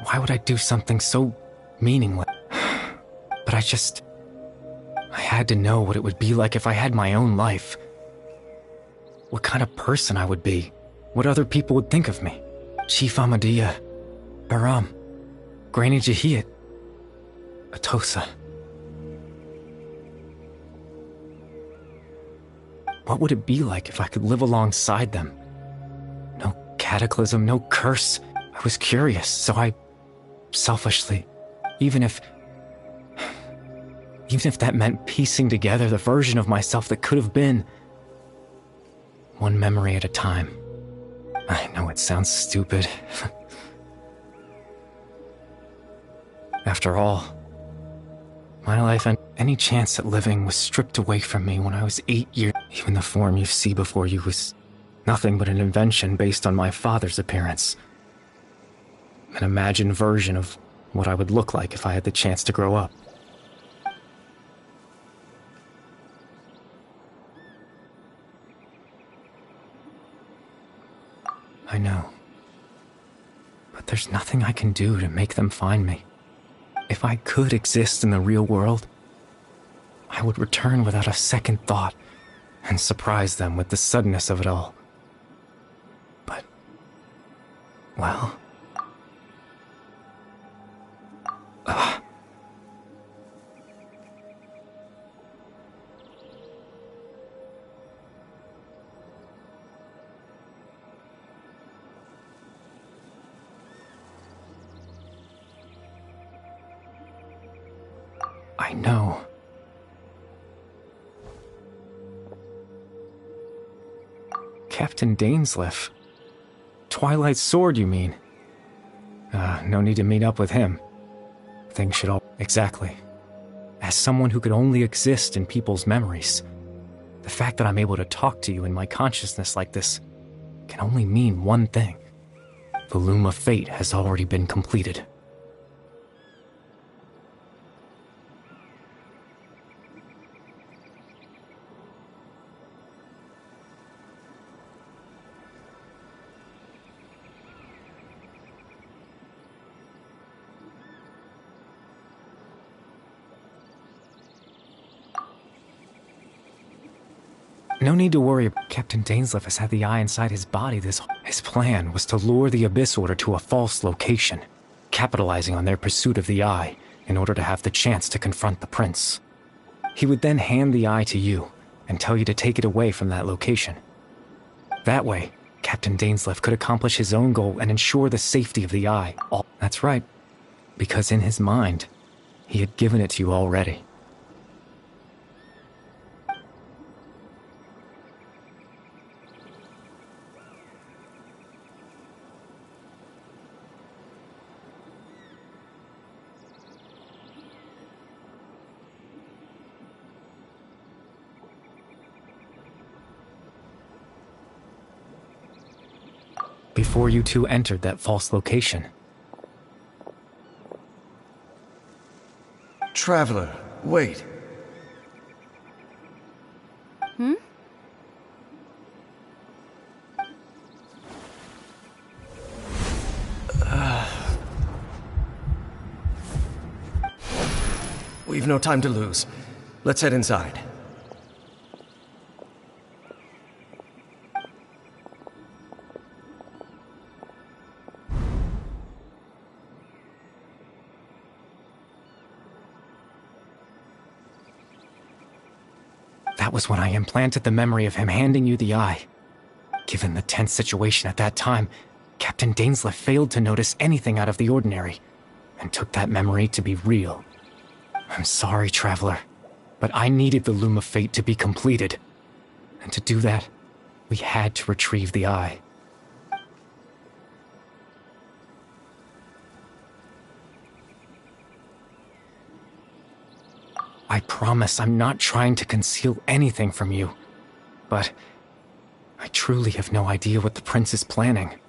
Why would I do something so meaningless? But I had to know what it would be like if I had my own life. What kind of person I would be. What other people would think of me. Chief Ahmadiyya, Baram, Granny Jahiyat, Atosa. What would it be like if I could live alongside them? No cataclysm, no curse. I was curious, so I selfishly, even if that meant piecing together the version of myself that could have been, one memory at a time. I know it sounds stupid. After all, my life and any chance at living was stripped away from me when I was 8 years. Even the form you see before you was nothing but an invention based on my father's appearance. An imagined version of what I would look like if I had the chance to grow up. I know. But there's nothing I can do to make them find me. If I could exist in the real world, I would return without a second thought and surprise them with the suddenness of it all. But, well... I know. Captain Dainsleif. Twilight Sword, you mean? No need to meet up with him. Things should all... Exactly. As someone who could only exist in people's memories, the fact that I'm able to talk to you in my consciousness like this can only mean one thing. The loom of fate has already been completed. No need to worry. Captain Dainsleif has had the eye inside his body His plan was to lure the Abyss Order to a false location, capitalizing on their pursuit of the eye in order to have the chance to confront the prince. He would then hand the eye to you and tell you to take it away from that location. That way, Captain Dainsleif could accomplish his own goal and ensure the safety of the eye. That's right, because in his mind, he had given it to you already. Before you two entered that false location. Traveler, wait. We've no time to lose. Let's head inside. That was when I implanted the memory of him handing you the eye. Given the tense situation at that time, Captain Dainsleif failed to notice anything out of the ordinary, and took that memory to be real. I'm sorry, Traveler, but I needed the Loom of Fate to be completed. And to do that, we had to retrieve the eye. I promise I'm not trying to conceal anything from you, but I truly have no idea what the Prince is planning.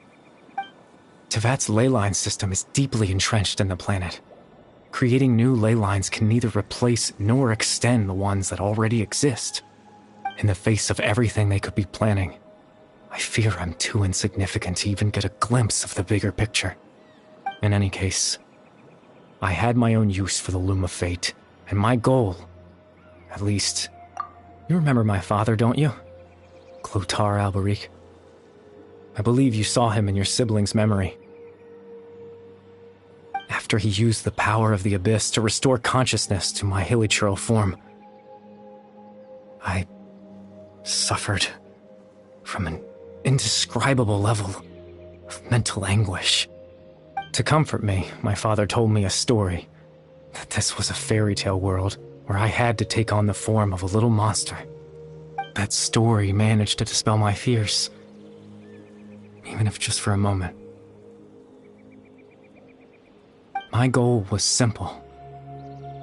Tevat's ley line system is deeply entrenched in the planet. Creating new ley lines can neither replace nor extend the ones that already exist. In the face of everything they could be planning, I fear I'm too insignificant to even get a glimpse of the bigger picture. In any case, I had my own use for the Loom of Fate, and my goal, at least, you remember my father, don't you? Clotar Alberic. I believe you saw him in your sibling's memory. After he used the power of the Abyss to restore consciousness to my hilichurl form, I suffered from an indescribable level of mental anguish. To comfort me, my father told me a story, that this was a fairy tale world where I had to take on the form of a little monster. That story managed to dispel my fears, even if just for a moment. My goal was simple: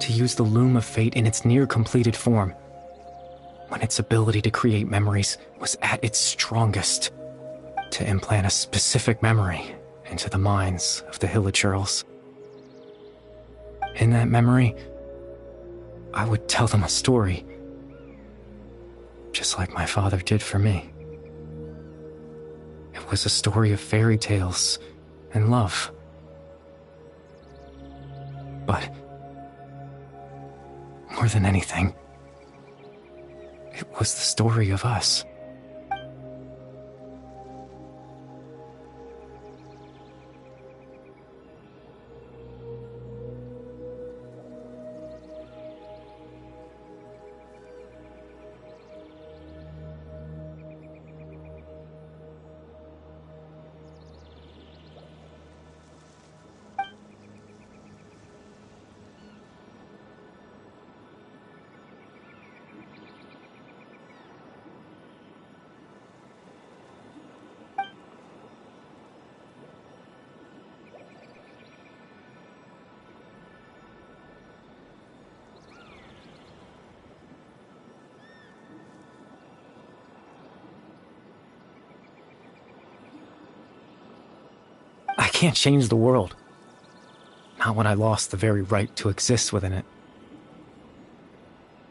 to use the Loom of Fate in its near-completed form, when its ability to create memories was at its strongest, to implant a specific memory into the minds of the hilichurls. In that memory, I would tell them a story, just like my father did for me. It was a story of fairy tales and love. But more than anything, it was the story of us. I can't change the world. Not when I lost the very right to exist within it.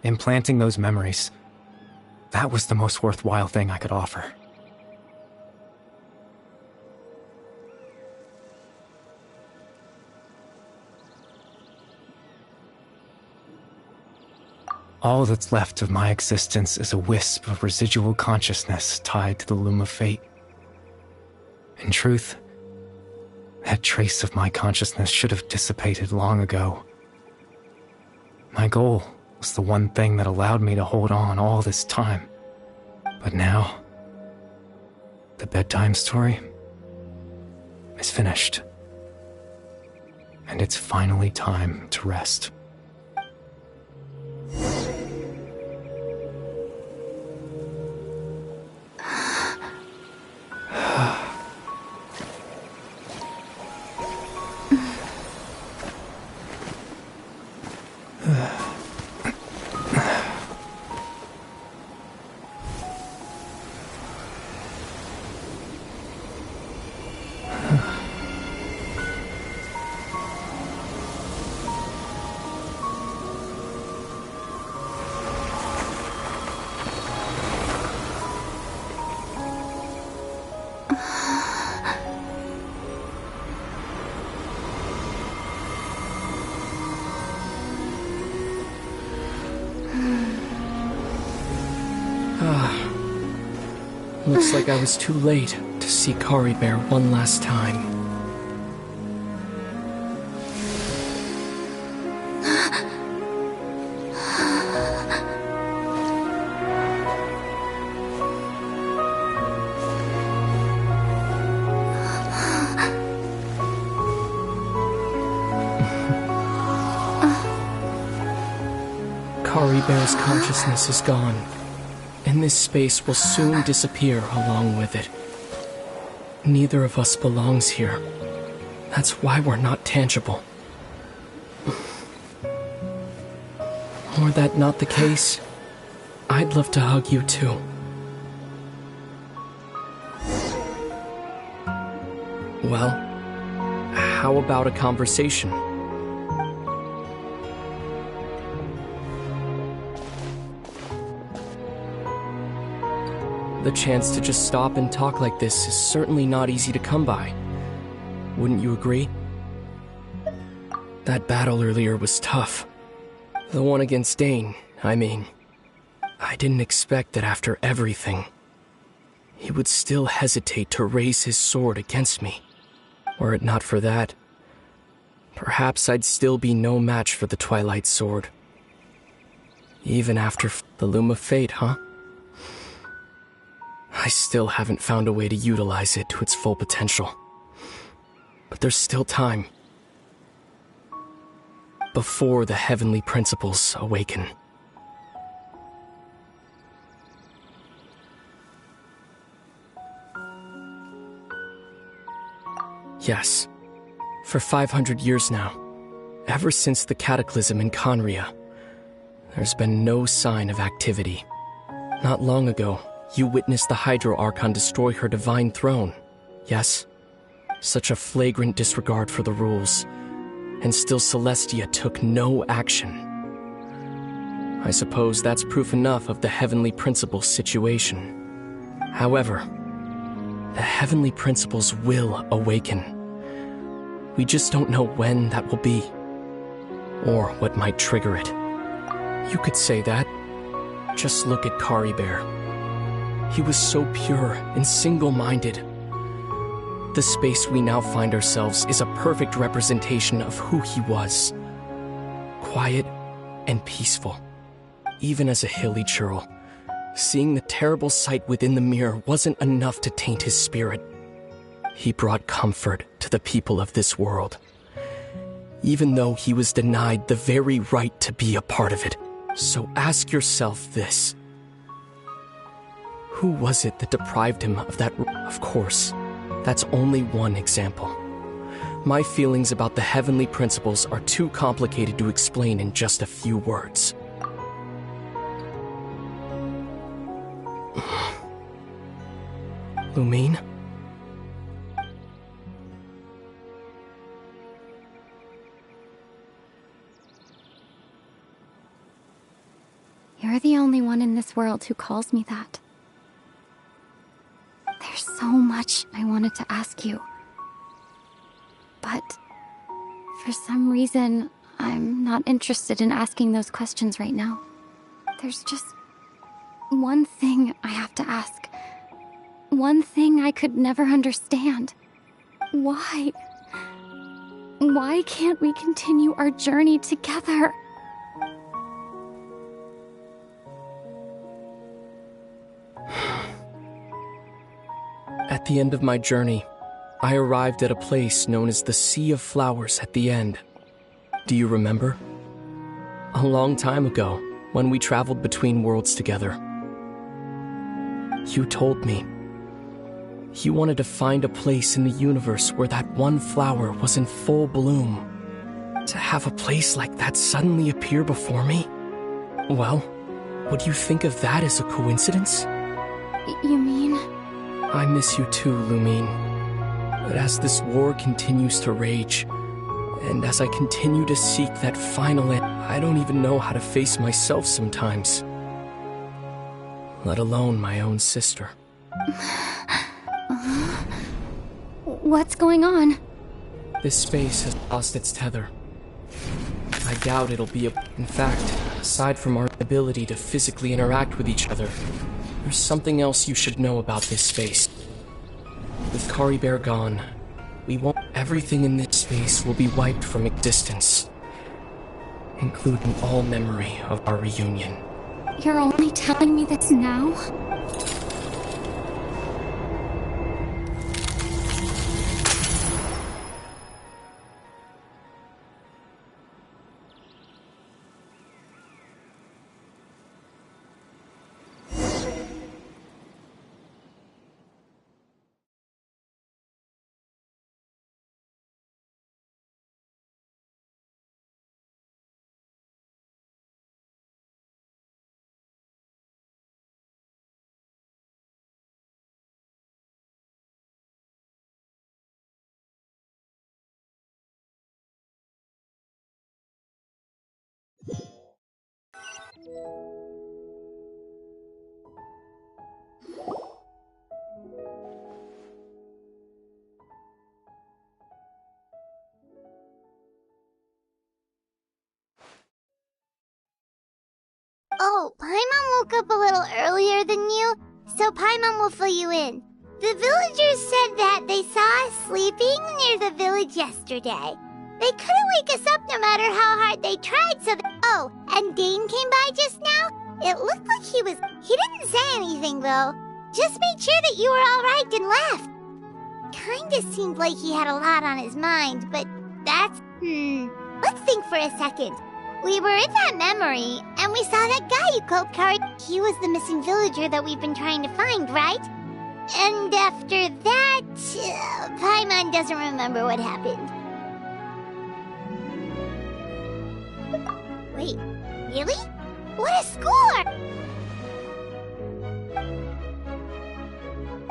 Implanting those memories, that was the most worthwhile thing I could offer. All that's left of my existence is a wisp of residual consciousness tied to the Loom of Fate. In truth, that trace of my consciousness should have dissipated long ago. My goal was the one thing that allowed me to hold on all this time. But now, the bedtime story is finished. And it's finally time to rest. Looks like I was too late to see Kari Bear one last time. Bear's consciousness is gone, and this space will soon disappear along with it. Neither of us belongs here. That's why we're not tangible. Were that not the case, I'd love to hug you too. Well, how about a conversation? The chance to just stop and talk like this is certainly not easy to come by. Wouldn't you agree? That battle earlier was tough. The one against Dane, I mean. I didn't expect that after everything, he would still hesitate to raise his sword against me. Were it not for that, perhaps I'd still be no match for the Twilight Sword. Even after the Loom of Fate, huh? I still haven't found a way to utilize it to its full potential. But there's still time. Before the heavenly principles awaken. Yes. For 500 years now, ever since the cataclysm in Conria, there's been no sign of activity. Not long ago, you witnessed the Hydro Archon destroy her divine throne, yes? Such a flagrant disregard for the rules, and still Celestia took no action. I suppose that's proof enough of the Heavenly Principles situation. However, the Heavenly Principles will awaken. We just don't know when that will be, or what might trigger it. You could say that. Just look at Kari Bear. He was so pure and single-minded. The space we now find ourselves is a perfect representation of who he was. Quiet and peaceful. Even as a hilly churl, seeing the terrible sight within the mirror wasn't enough to taint his spirit. He brought comfort to the people of this world, even though he was denied the very right to be a part of it. So ask yourself this. Who was it that deprived him of that? Of course, that's only one example. My feelings about the heavenly principles are too complicated to explain in just a few words. Lumine? You're the only one in this world who calls me that. There's so much I wanted to ask you. But for some reason, I'm not interested in asking those questions right now. There's just one thing I have to ask. One thing I could never understand. Why? Why can't we continue our journey together? At the end of my journey, I arrived at a place known as the Sea of Flowers at the end. Do you remember? A long time ago, when we traveled between worlds together. You told me you wanted to find a place in the universe where that one flower was in full bloom. To have a place like that suddenly appear before me? Well, would you think of that as a coincidence? You mean? I miss you too, Lumine. But as this war continues to rage, and as I continue to seek that final end, I don't even know how to face myself sometimes. Let alone my own sister. What's going on? This space has lost its tether. I doubt it'll be In fact, aside from our ability to physically interact with each other, there's something else you should know about this space. With Kari Bear gone, everything in this space will be wiped from existence, including all memory of our reunion. You're only telling me this now? Oh, Paimon woke up a little earlier than you, so Paimon will fill you in. The villagers said that they saw us sleeping near the village yesterday. They couldn't wake us up no matter how hard they tried, so oh, and Dane came by just now? It looked like he didn't say anything, though. Just made sure that you were alright and left. Kinda seemed like he had a lot on his mind, but that's... Let's think for a second. We were in that memory, and we saw that guy you called Kari. He was the missing villager that we've been trying to find, right? And after that, Paimon doesn't remember what happened. Wait, really? What a score!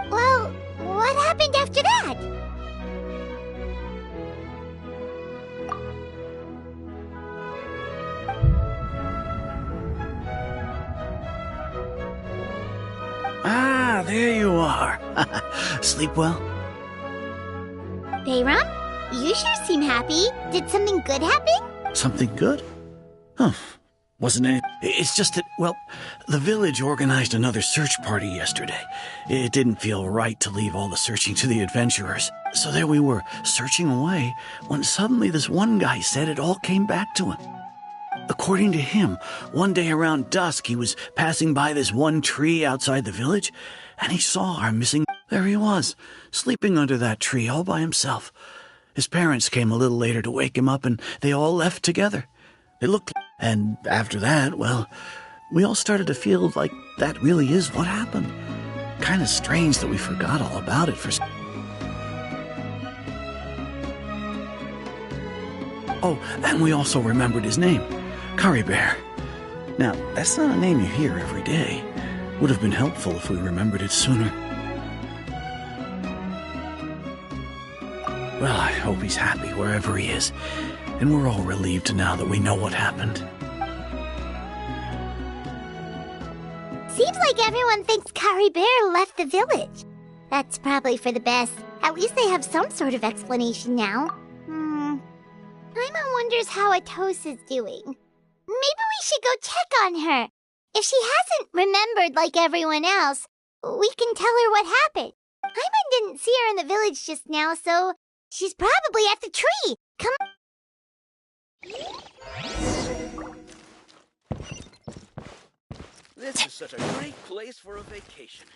Well, what happened after that? Ah, there you are. Sleep well? Bayram, you sure seem happy. Did something good happen? Something good? Huh. Wasn't it? It's just that, well, the village organized another search party yesterday. It didn't feel right to leave all the searching to the adventurers. So there we were, searching away, when suddenly this one guy said it all came back to him. According to him, one day around dusk he was passing by this one tree outside the village, and he saw our missing... There he was, sleeping under that tree all by himself. His parents came a little later to wake him up, and they all left together. It looked... And after that, well, we all started to feel like that really is what happened. Kind of strange that we forgot all about it for... Oh, and we also remembered his name. Curry Bear. Now, that's not a name you hear every day. Would have been helpful if we remembered it sooner. Well, I hope he's happy wherever he is, and we're all relieved now that we know what happened. Seems like everyone thinks Curry Bear left the village. That's probably for the best. At least they have some sort of explanation now. Paimon wonders how Atosa's doing. Maybe we should go check on her. If she hasn't remembered like everyone else, we can tell her what happened. Paimon didn't see her in the village just now, so she's probably at the tree. Come on. This is such a great place for a vacation.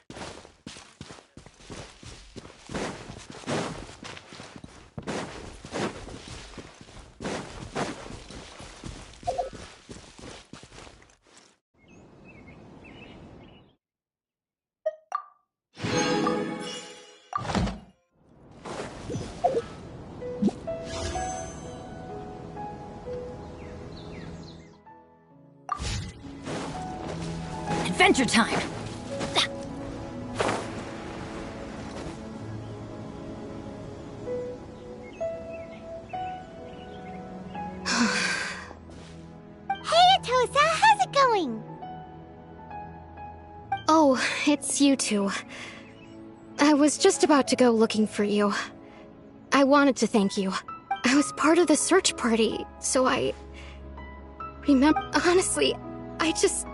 Adventure time! Hey, Atosa, how's it going? Oh, it's you two. I was just about to go looking for you. I wanted to thank you. I was part of the search party, so I... remember... Honestly, I just...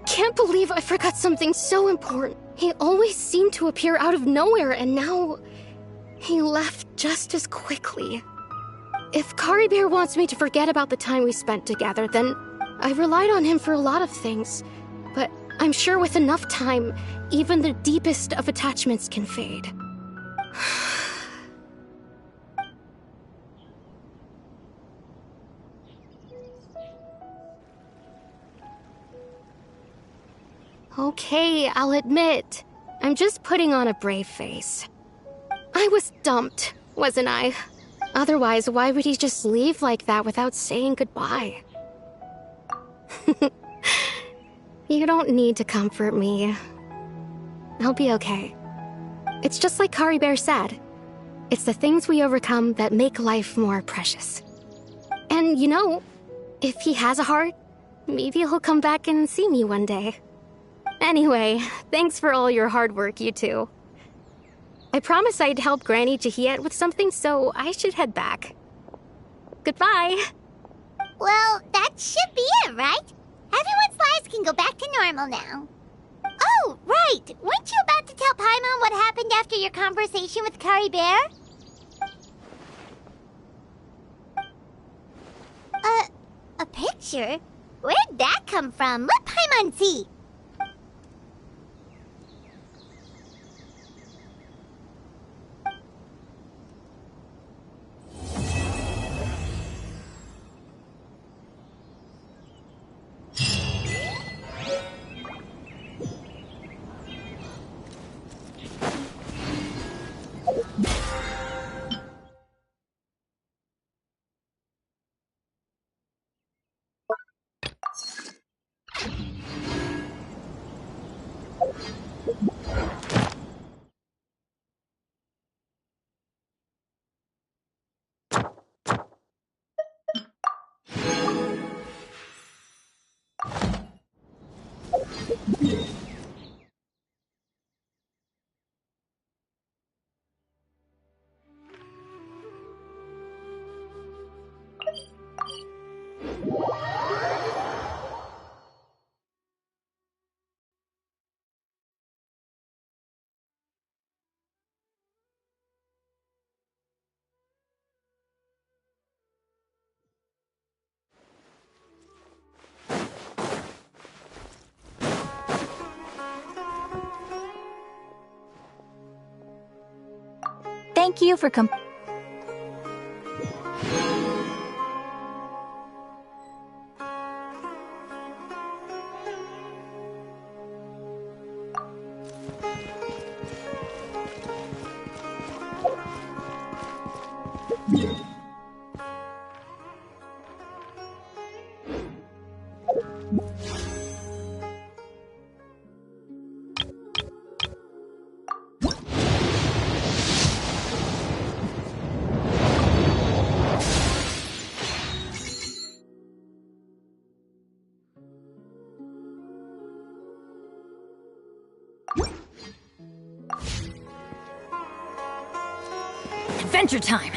can't believe I forgot something so important. He always seemed to appear out of nowhere, and now... he left just as quickly. If Curry Bear wants me to forget about the time we spent together, then I relied on him for a lot of things. But I'm sure with enough time, even the deepest of attachments can fade. Okay, I'll admit. I'm just putting on a brave face. I was dumped, wasn't I? Otherwise, why would he just leave like that without saying goodbye? You don't need to comfort me. I'll be okay. It's just like Kari Bear said. It's the things we overcome that make life more precious. And you know, if he has a heart, maybe he'll come back and see me one day. Anyway, thanks for all your hard work, you two. I promised I'd help Granny Jahiet with something, so I should head back. Goodbye. Well, that should be it, right? Everyone's lives can go back to normal now. Oh, right! Weren't you about to tell Paimon what happened after your conversation with Kari Bear? A picture? Where'd that come from? Let Paimon see. Thank you for Adventure time!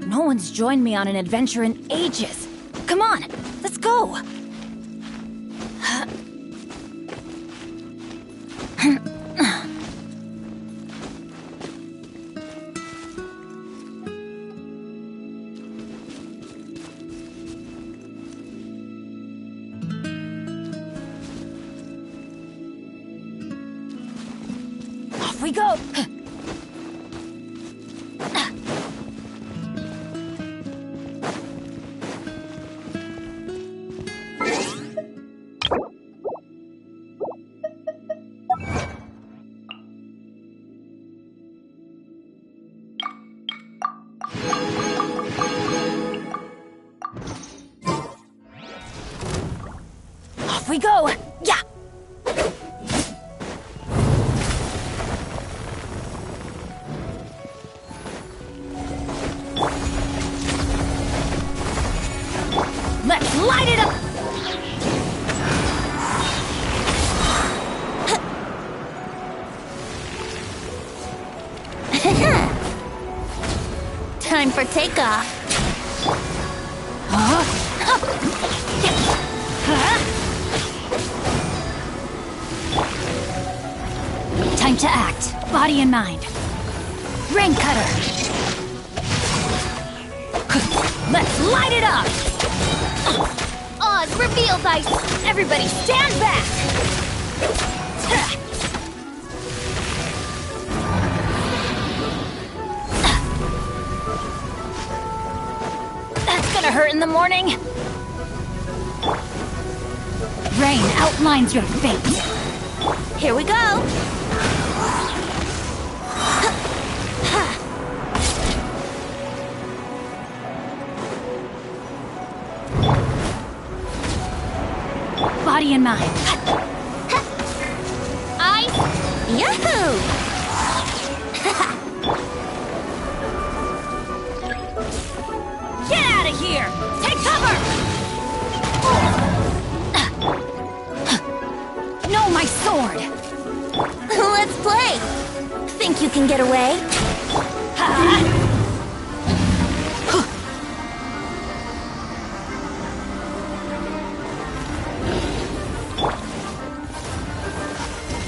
No one's joined me on an adventure in ages. Come on, let's go! go! Off we go! Yeah! Let's light it up! Time for takeoff. Time to act. Body and mind. Rain cutter. Let's light it up! Oz reveals ice! Everybody stand back! That's gonna hurt in the morning! Rain outlines your fate. Here we go. Body and mind. Ice. Yahoo! Get out of here! Take cover! No, my sword! Let's play. Think you can get away?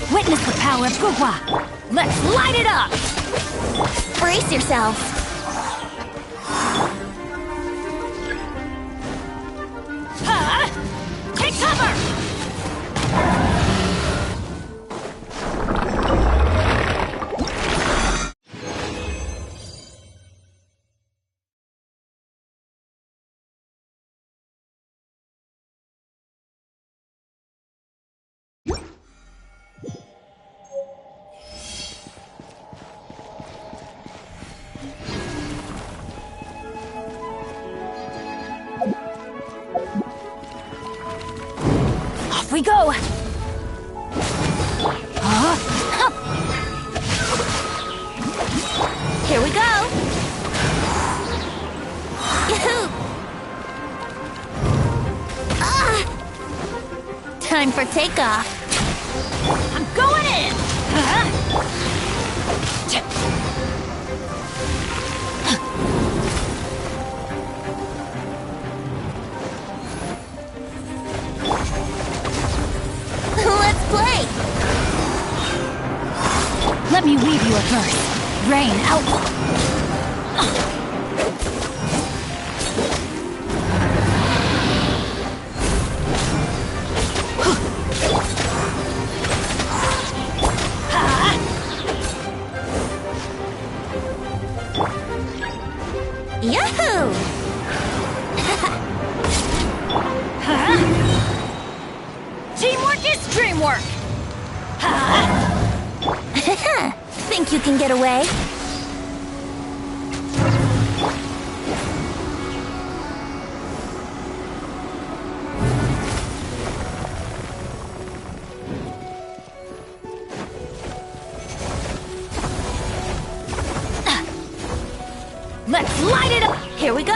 Witness the power of Guhua! Let's light it up! Brace yourselves. Take cover! Off we go! Here we go. Yahoo! Time for takeoff. I'm going in! Let's play. Let me weave you a verse. Rain out. Yahoo! Teamwork is dreamwork! Think you can get away? Let's light it up! Here we go.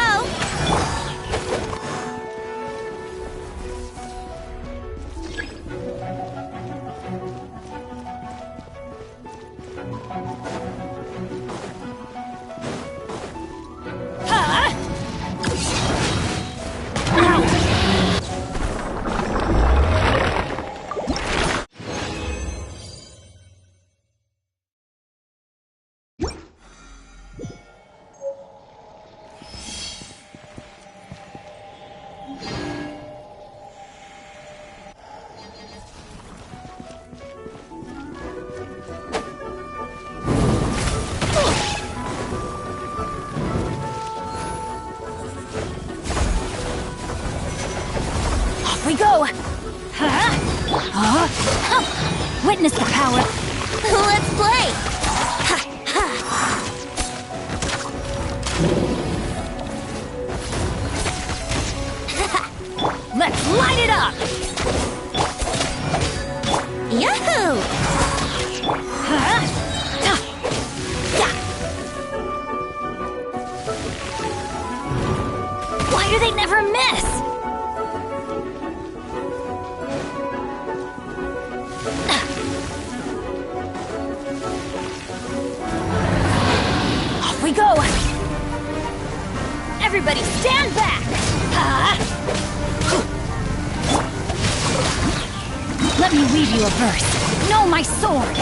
go! Witness the power! Let's play! Let's light it up! Yahoo! Why do they never miss? Off we go! Everybody stand back! Let me weave you a verse. Know my sword!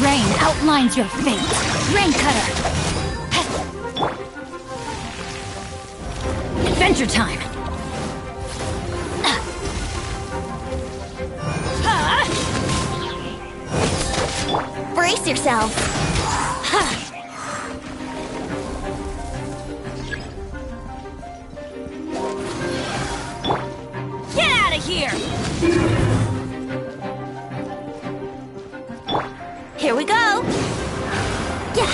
Rain outlines your fate. Rain Cutter. Adventure time. Brace yourself. Get out of here! Here we go. Yeah.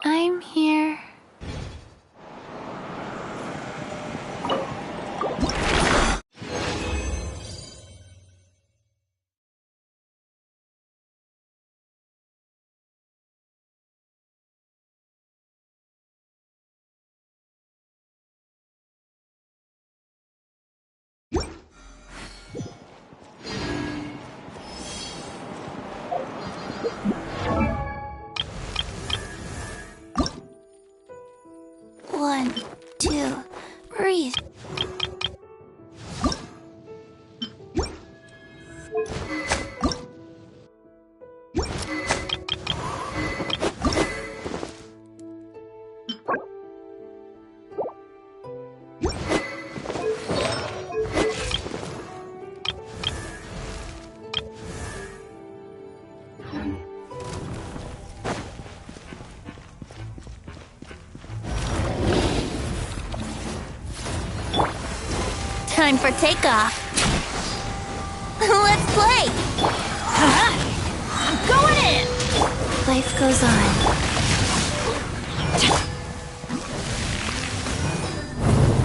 I'm here. One, two, breathe. Time for takeoff. Let's play. I'm going in! Life goes on.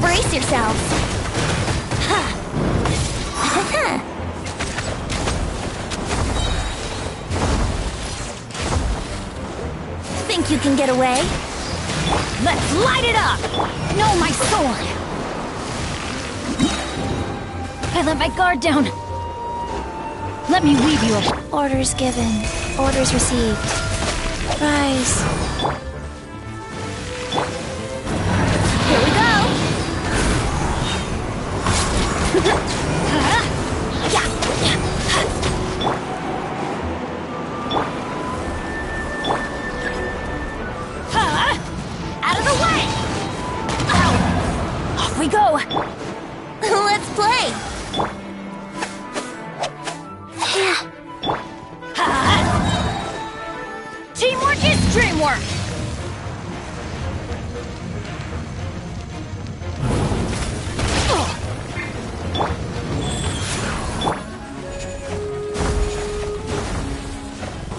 Brace yourselves. Think you can get away? Let's light it up! Know my sword! I let my guard down. Let me weave you a... Orders given. Orders received. Rise. Here we go. Out of the way! Ow! Off we go! Let's play. Teamwork is dreamwork!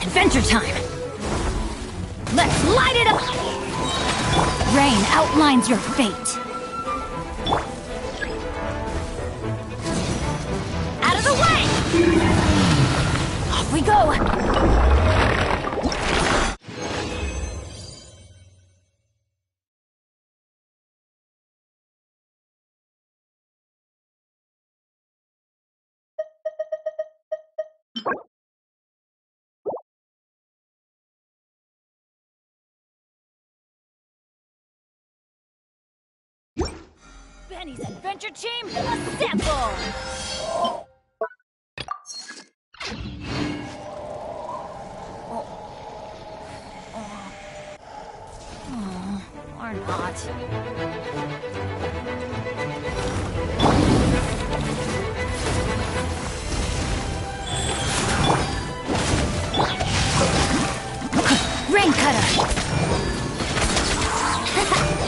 Adventure time! Let's light it up! Rain outlines your fate. Out of the way! Off we go! Benny's Adventure Team, assemble! Or not. Rain Cutter!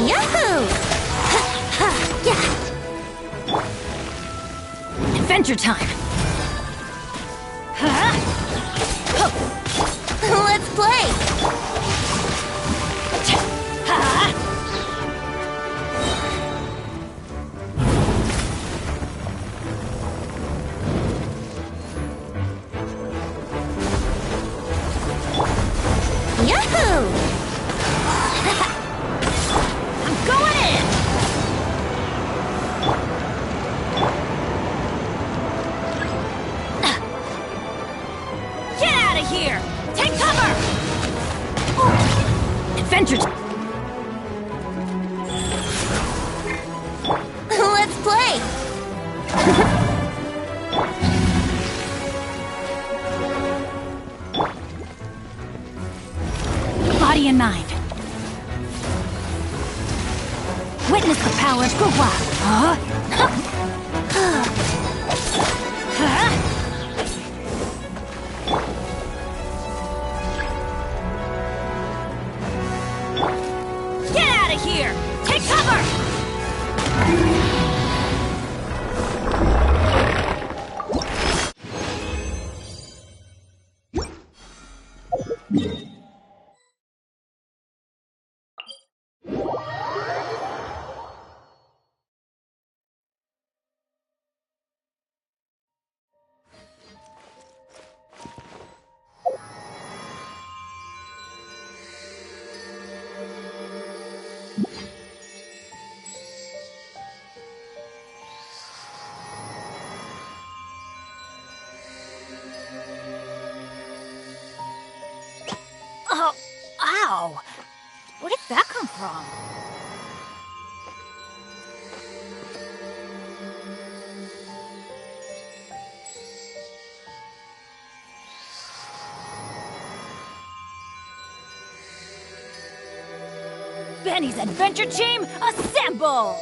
Yahoo! Adventure time! Let's play! Yahoo! I'm going in! Get out of here! Take cover! Adventure time! Let's play! Body and mind. Witness the power of Gugwa. Get out of here! Take cover! Oh, ow! Where did that come from? Benny's Adventure Team, assemble!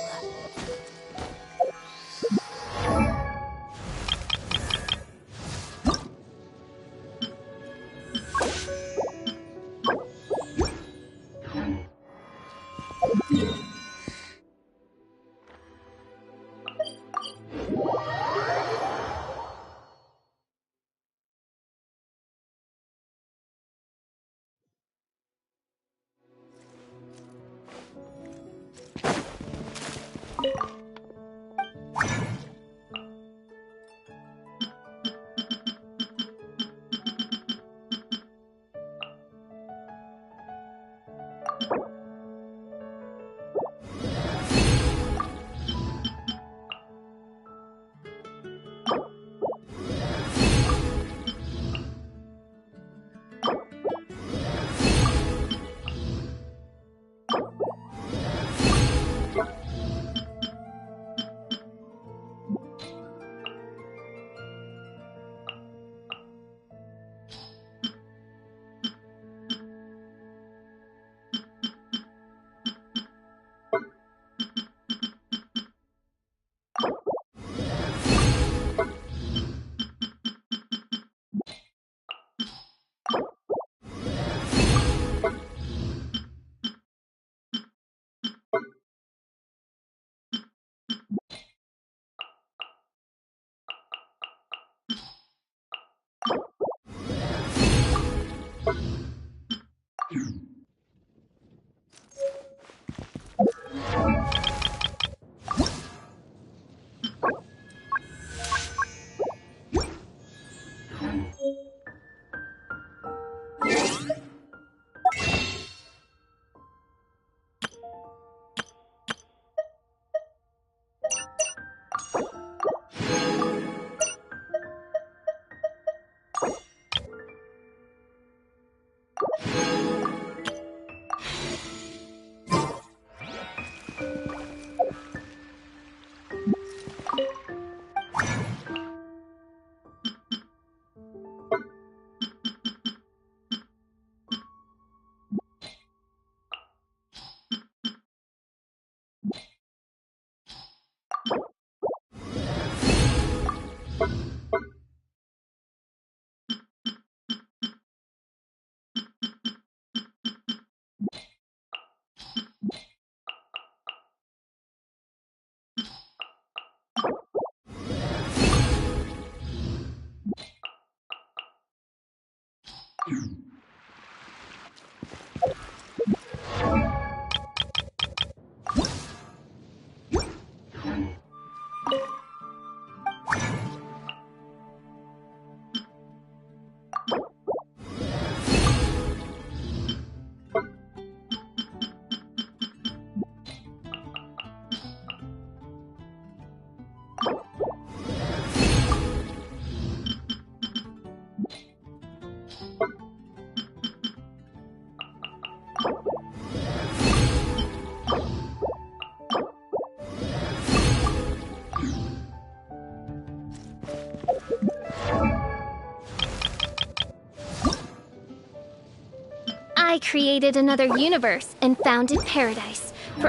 I created another universe and founded paradise. For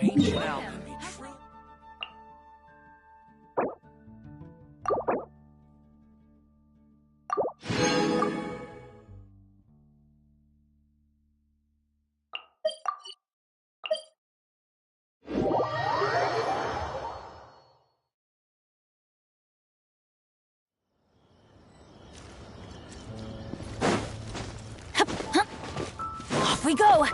Ancient alchemy, true. Off we go!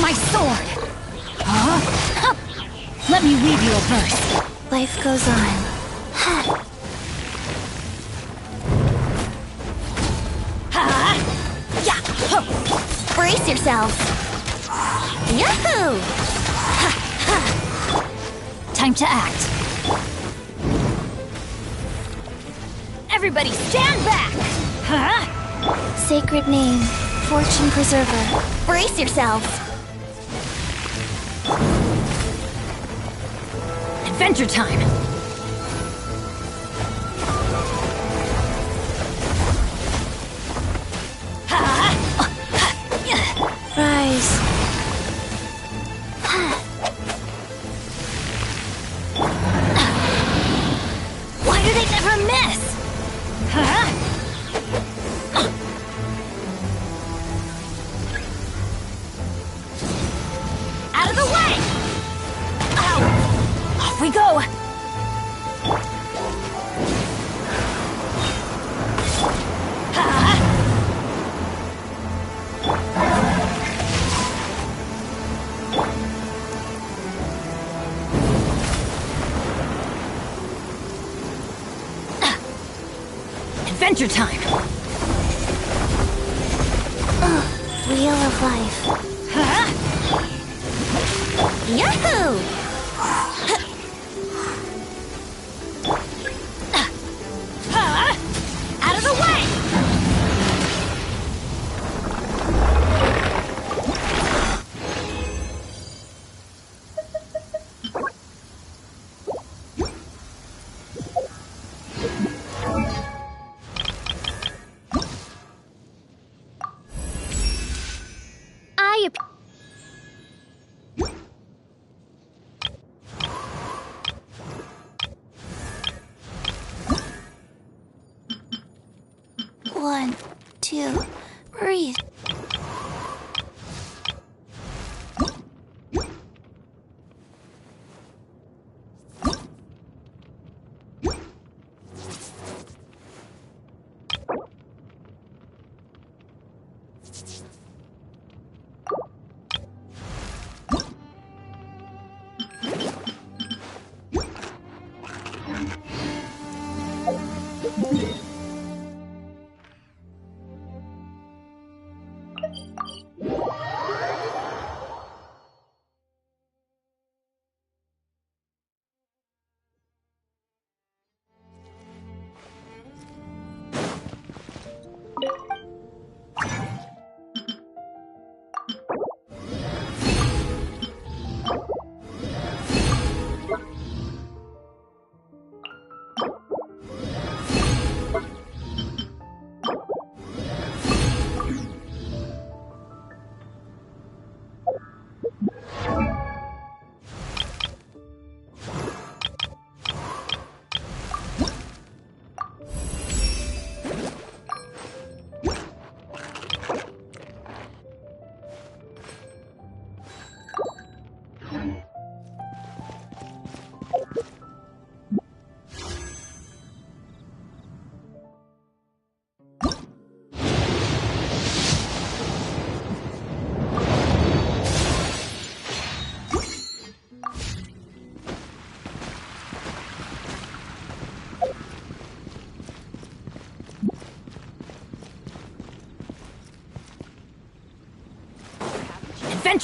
My sword! Huh? Let me weave you a verse. life goes on. Brace yourselves! Yahoo! Time to act. Everybody stand back! Sacred name, fortune preserver. Brace yourselves! Adventure time! Rise. Why do they never miss? Out of the way! Ow! Off we go! Adventure time! Wheel of life. Yahoo! Out of the way! One, two, breathe.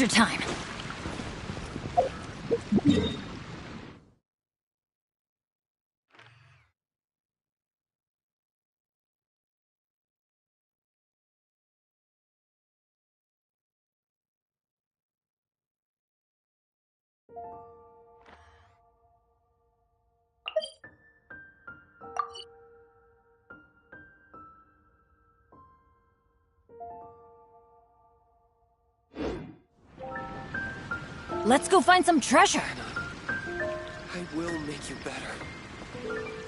adventure time! Let's go find some treasure! I will make you better.